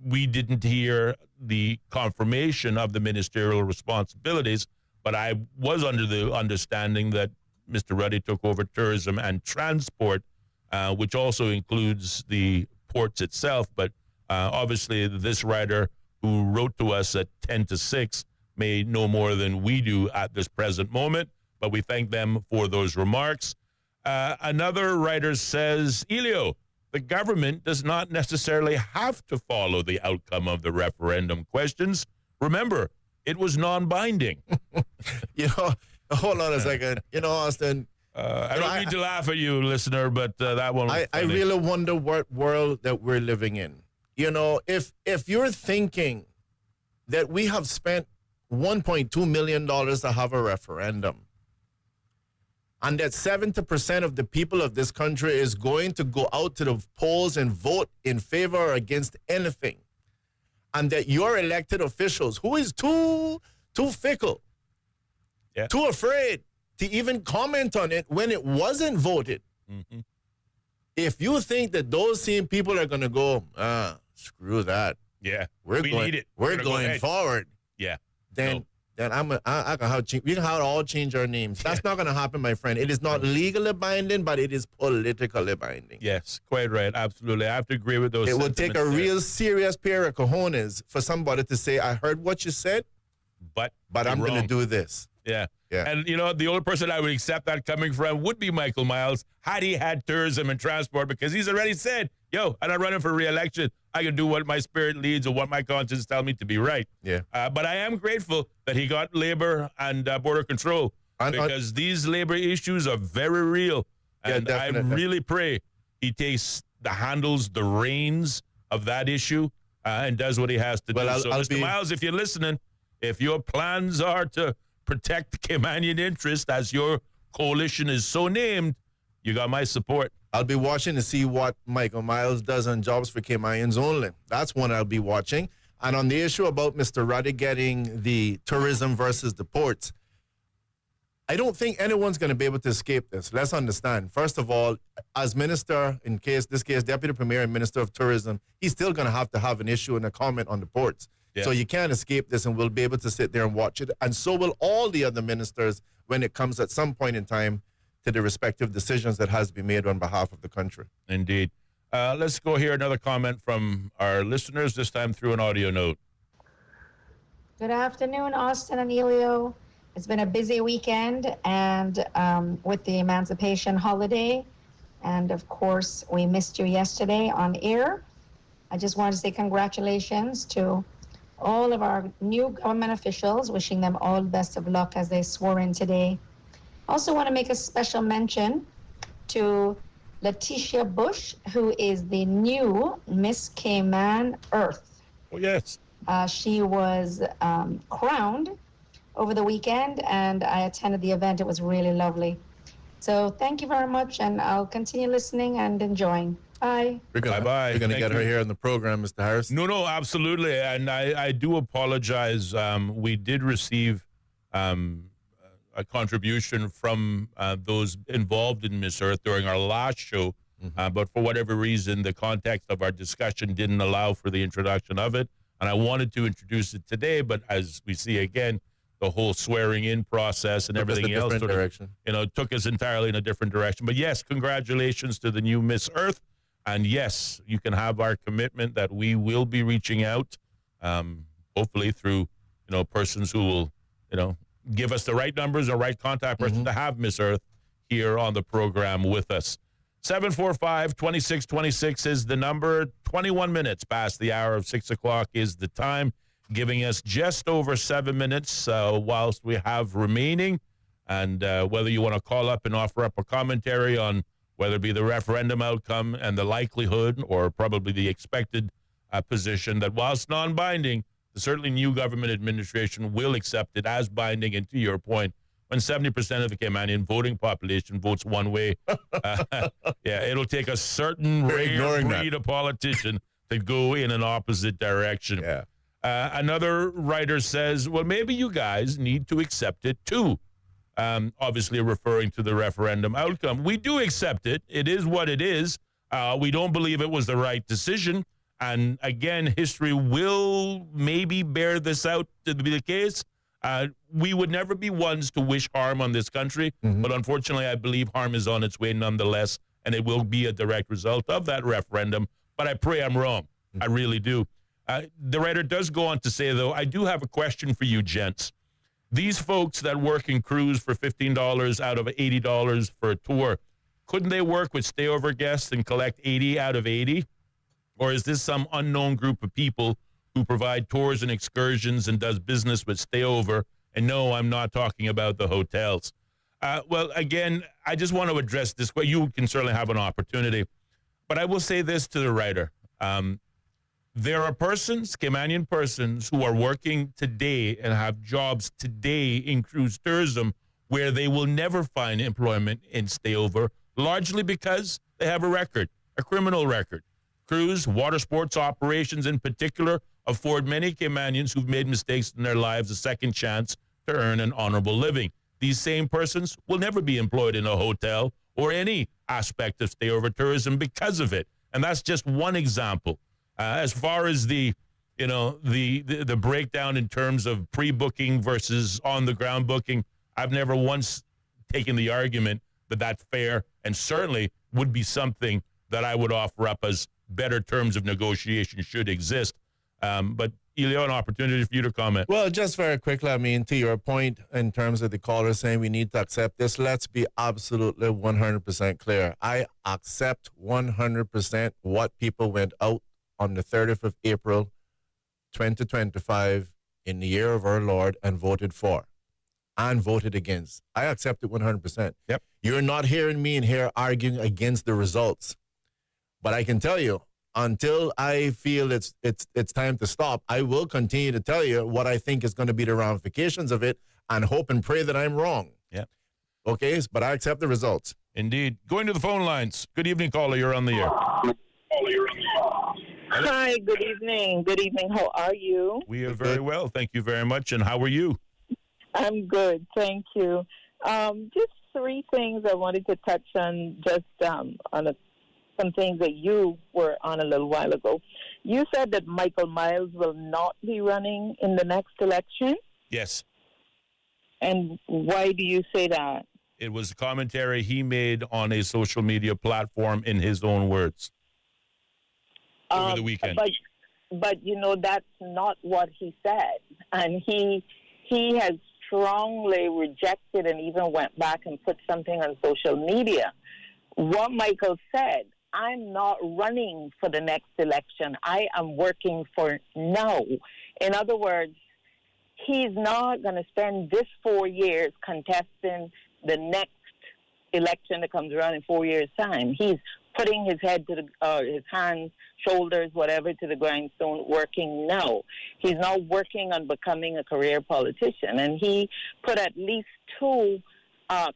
we didn't hear the confirmation of the ministerial responsibilities, but I was under the understanding that Mr. Ruddy took over tourism and transport, which also includes the ports itself. But obviously, this writer who wrote to us at 10 to 6 may know more than we do at this present moment, but we thank them for those remarks. Another writer says, Ellio, the government does not necessarily have to follow the outcome of the referendum questions. Remember, it was non-binding. Hold on a second. Austin. I don't mean to laugh at you, listener, but that one was I really wonder what world that we're living in. If you're thinking that we have spent $1.2 million to have a referendum, and that 70% of the people of this country is going to go out to the polls and vote in favor or against anything, and that your elected officials, who is too fickle, too afraid to even comment on it when it wasn't voted. Mm-hmm. If you think that those same people are going to go, screw that. Yeah, we need it. We're going forward. Yeah. Then I can we can all change our names. That's not going to happen, my friend. It is not legally binding, but it is politically binding. Yes, quite right. Absolutely. I have to agree with those. It would take a real serious pair of cojones for somebody to say, I heard what you said, but I'm going to do this. Yeah. Yeah. And, the only person I would accept that coming from would be Michael Miles had he had tourism and transport, because he's already said, I'm not running for re-election. I can do what my spirit leads or what my conscience tells me to be right. Yeah. But I am grateful that he got labor and border control, because these labor issues are very real. And I really pray he handles the reins of that issue and does what he has to do. So, Mr. Miles, if you're listening, if your plans are to protect the Caymanian interest, as your coalition is so named, you got my support. I'll be watching to see what Michael Miles does on Jobs for Caymanians Only. That's one I'll be watching. And on the issue about Mr. Ruddy getting the tourism versus the ports, I don't think anyone's going to be able to escape this. Let's understand. First of all, as minister, this case, Deputy Premier and Minister of Tourism, he's still going to have an issue and a comment on the ports. Yeah. So you can't escape this, and we'll be able to sit there and watch it. And so will all the other ministers when it comes at some point in time to the respective decisions that has to be made on behalf of the country. Indeed. Let's go hear another comment from our listeners, this time through an audio note. Good afternoon, Austin and Ellio. It's been a busy weekend, and with the Emancipation holiday. And of course, we missed you yesterday on air. I just wanted to say congratulations to all of our new government officials, wishing them all the best of luck as they swore in today. Also want to make a special mention to Letitia Bush, who is the new Miss Cayman Earth. Oh, yes. She was crowned over the weekend, and I attended the event. It was really lovely. So thank you very much, and I'll continue listening and enjoying. Bye. Bye-bye. You're going to get her here on the program, Mr. Harris? No, absolutely. And I do apologize. We did receive a contribution from those involved in Miss Earth during our last show. Mm-hmm. But for whatever reason, the context of our discussion didn't allow for the introduction of it. And I wanted to introduce it today, but as we see again, the whole swearing in process and everything else sort of, took us entirely in a different direction. But yes, congratulations to the new Miss Earth. And yes, you can have our commitment that we will be reaching out, hopefully through, persons who will, give us the right numbers or right contact person to have Miss Earth here on the program with us. 745-2626 is the number. 21 minutes past the hour of 6 o'clock is the time, giving us just over 7 minutes whilst we have remaining. And whether you want to call up and offer up a commentary on whether it be the referendum outcome and the likelihood or probably the expected position that whilst non-binding, the certainly new government administration will accept it as binding. And to your point, when 70% of the Caymanian voting population votes one way, it'll take a certain rare breed of politician to go in an opposite direction. Yeah. Another writer says, well, maybe you guys need to accept it too. Obviously referring to the referendum outcome. We do accept it. It is what it is. We don't believe it was the right decision. And again, history will maybe bear this out to be the case. We would never be ones to wish harm on this country, but unfortunately, I believe harm is on its way nonetheless, and it will be a direct result of that referendum. But I pray I'm wrong. I really do. The writer does go on to say, though, I do have a question for you, gents. These folks that work in crews for $15 out of $80 for a tour, couldn't they work with stayover guests and collect 80 out of 80? Or is this some unknown group of people who provide tours and excursions and does business with stayover? And no, I'm not talking about the hotels. Well, again, I just want to address this. Well, you can certainly have an opportunity. But I will say this to the writer. There are persons, Caymanian persons, who are working today and have jobs today in cruise tourism where they will never find employment in stayover, largely because they have a record, a criminal record. Cruise, water sports operations in particular, afford many Caymanians who've made mistakes in their lives a second chance to earn an honorable living. These same persons will never be employed in a hotel or any aspect of stayover tourism because of it. And that's just one example. As far as the breakdown in terms of pre-booking versus on-the-ground booking, I've never once taken the argument that that's fair, and certainly would be something that I would offer up as better terms of negotiation should exist. But Ellio, an opportunity for you to comment. Well, just very quickly, I mean, to your point in terms of the caller saying we need to accept this, let's be absolutely 100% clear. I accept 100% what people went out on the 30th of April, 2025, in the year of our Lord, and voted for and voted against. I accept it 100%. Yep. You're not hearing me in here arguing against the results. But I can tell you, until I feel it's time to stop, I will continue to tell you what I think is going to be the ramifications of it and hope and pray that I'm wrong. Yeah. Okay, but I accept the results. Indeed. Going to the phone lines. Good evening, caller. You're on the air. Hi, good evening. Good evening. How are you? We are very well. Thank you very much. And how are you? I'm good. Thank you. Just three things I wanted to touch on, just on some things that you were on a little while ago. You said that Michael Miles will not be running in the next election. Yes. And why do you say that? It was a commentary he made on a social media platform in his own words over the weekend. But you know, that's not what he said. And he has strongly rejected and even went back and put something on social media. What Michael said, I'm not running for the next election. I am working for now. In other words, he's not going to spend this 4 years contesting the next election that comes around in 4 years' time. He's putting his head to his hands, shoulders, whatever, to the grindstone, working now. He's not working on becoming a career politician. And he put at least two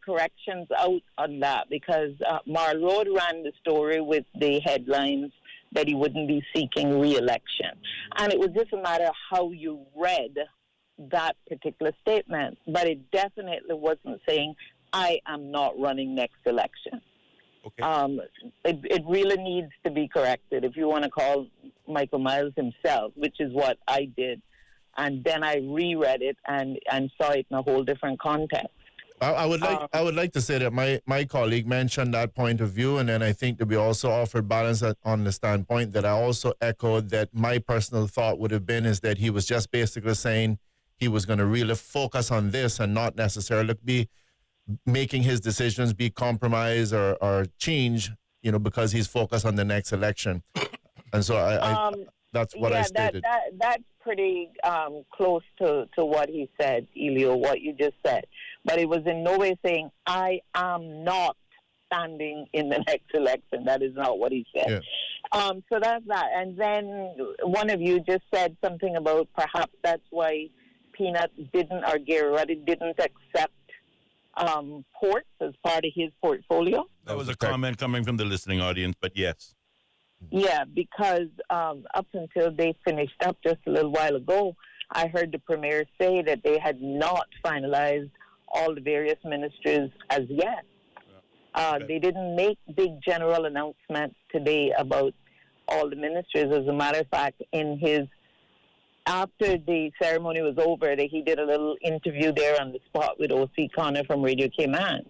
corrections out on that because Marlode ran the story with the headlines that he wouldn't be seeking re-election. And it was just a matter of how you read that particular statement. But it definitely wasn't saying, I am not running next election. Okay. It really needs to be corrected if you want to call Michael Miles himself, which is what I did. And then I reread it and saw it in a whole different context. I would like to say that my colleague mentioned that point of view, and then I think that we also offered balance on the standpoint that I also echoed that my personal thought would have been is that he was just basically saying he was going to really focus on this and not necessarily be making his decisions be compromised or change because he's focused on the next election. And so that's what I stated. That's pretty close to what he said, Ellio, what you just said. But it was in no way saying, I am not standing in the next election. That is not what he said. Yeah. So that's that. And then one of you just said something about perhaps that's why Peanut didn't, or Gary Ruddy didn't accept ports as part of his portfolio. That was a comment coming from the listening audience, but yes. Yeah, because up until they finished up just a little while ago, I heard the Premier say that they had not finalized all the various ministries as yet. They didn't make big general announcements today about all the ministries. As a matter of fact, after the ceremony was over, he did a little interview there on the spot with O.C. Connor from Radio Cayman.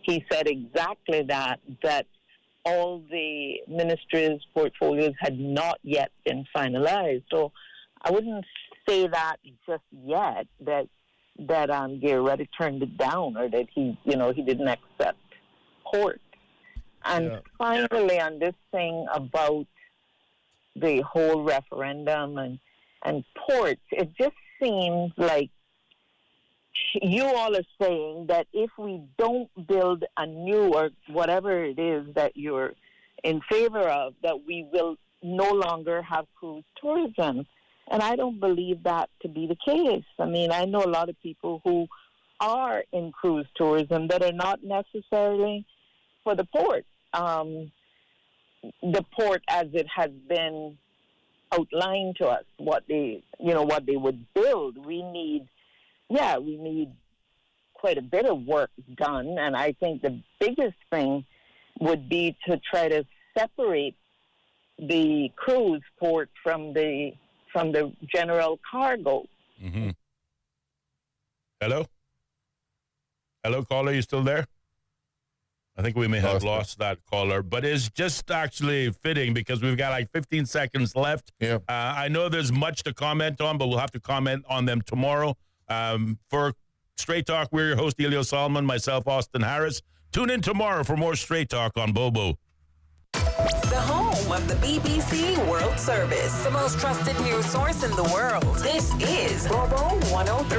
He said exactly that all the ministries' portfolios had not yet been finalized. So I wouldn't say that just yet, that Gary Ruddy turned it down, or that he didn't accept port. And finally, on this thing about the whole referendum and ports, it just seems like you all are saying that if we don't build a new, or whatever it is that you're in favor of, that we will no longer have cruise tourism. And I don't believe that to be the case. I mean, I know a lot of people who are in cruise tourism that are not necessarily for the port. The port as it has been outlined to us, what they would build. We need quite a bit of work done, and I think the biggest thing would be to try to separate the cruise port from the general cargo. Mm-hmm. Hello, caller, you still there? I think we may have lost that caller, but it's just actually fitting because we've got like 15 seconds left. Yeah. I know there's much to comment on, but we'll have to comment on them tomorrow. For Straight Talk, we're your host, Ellio Solomon, myself, Austin Harris. Tune in tomorrow for more Straight Talk on Bobo. The home of the BBC World Service, the most trusted news source in the world. This is Bobo 103.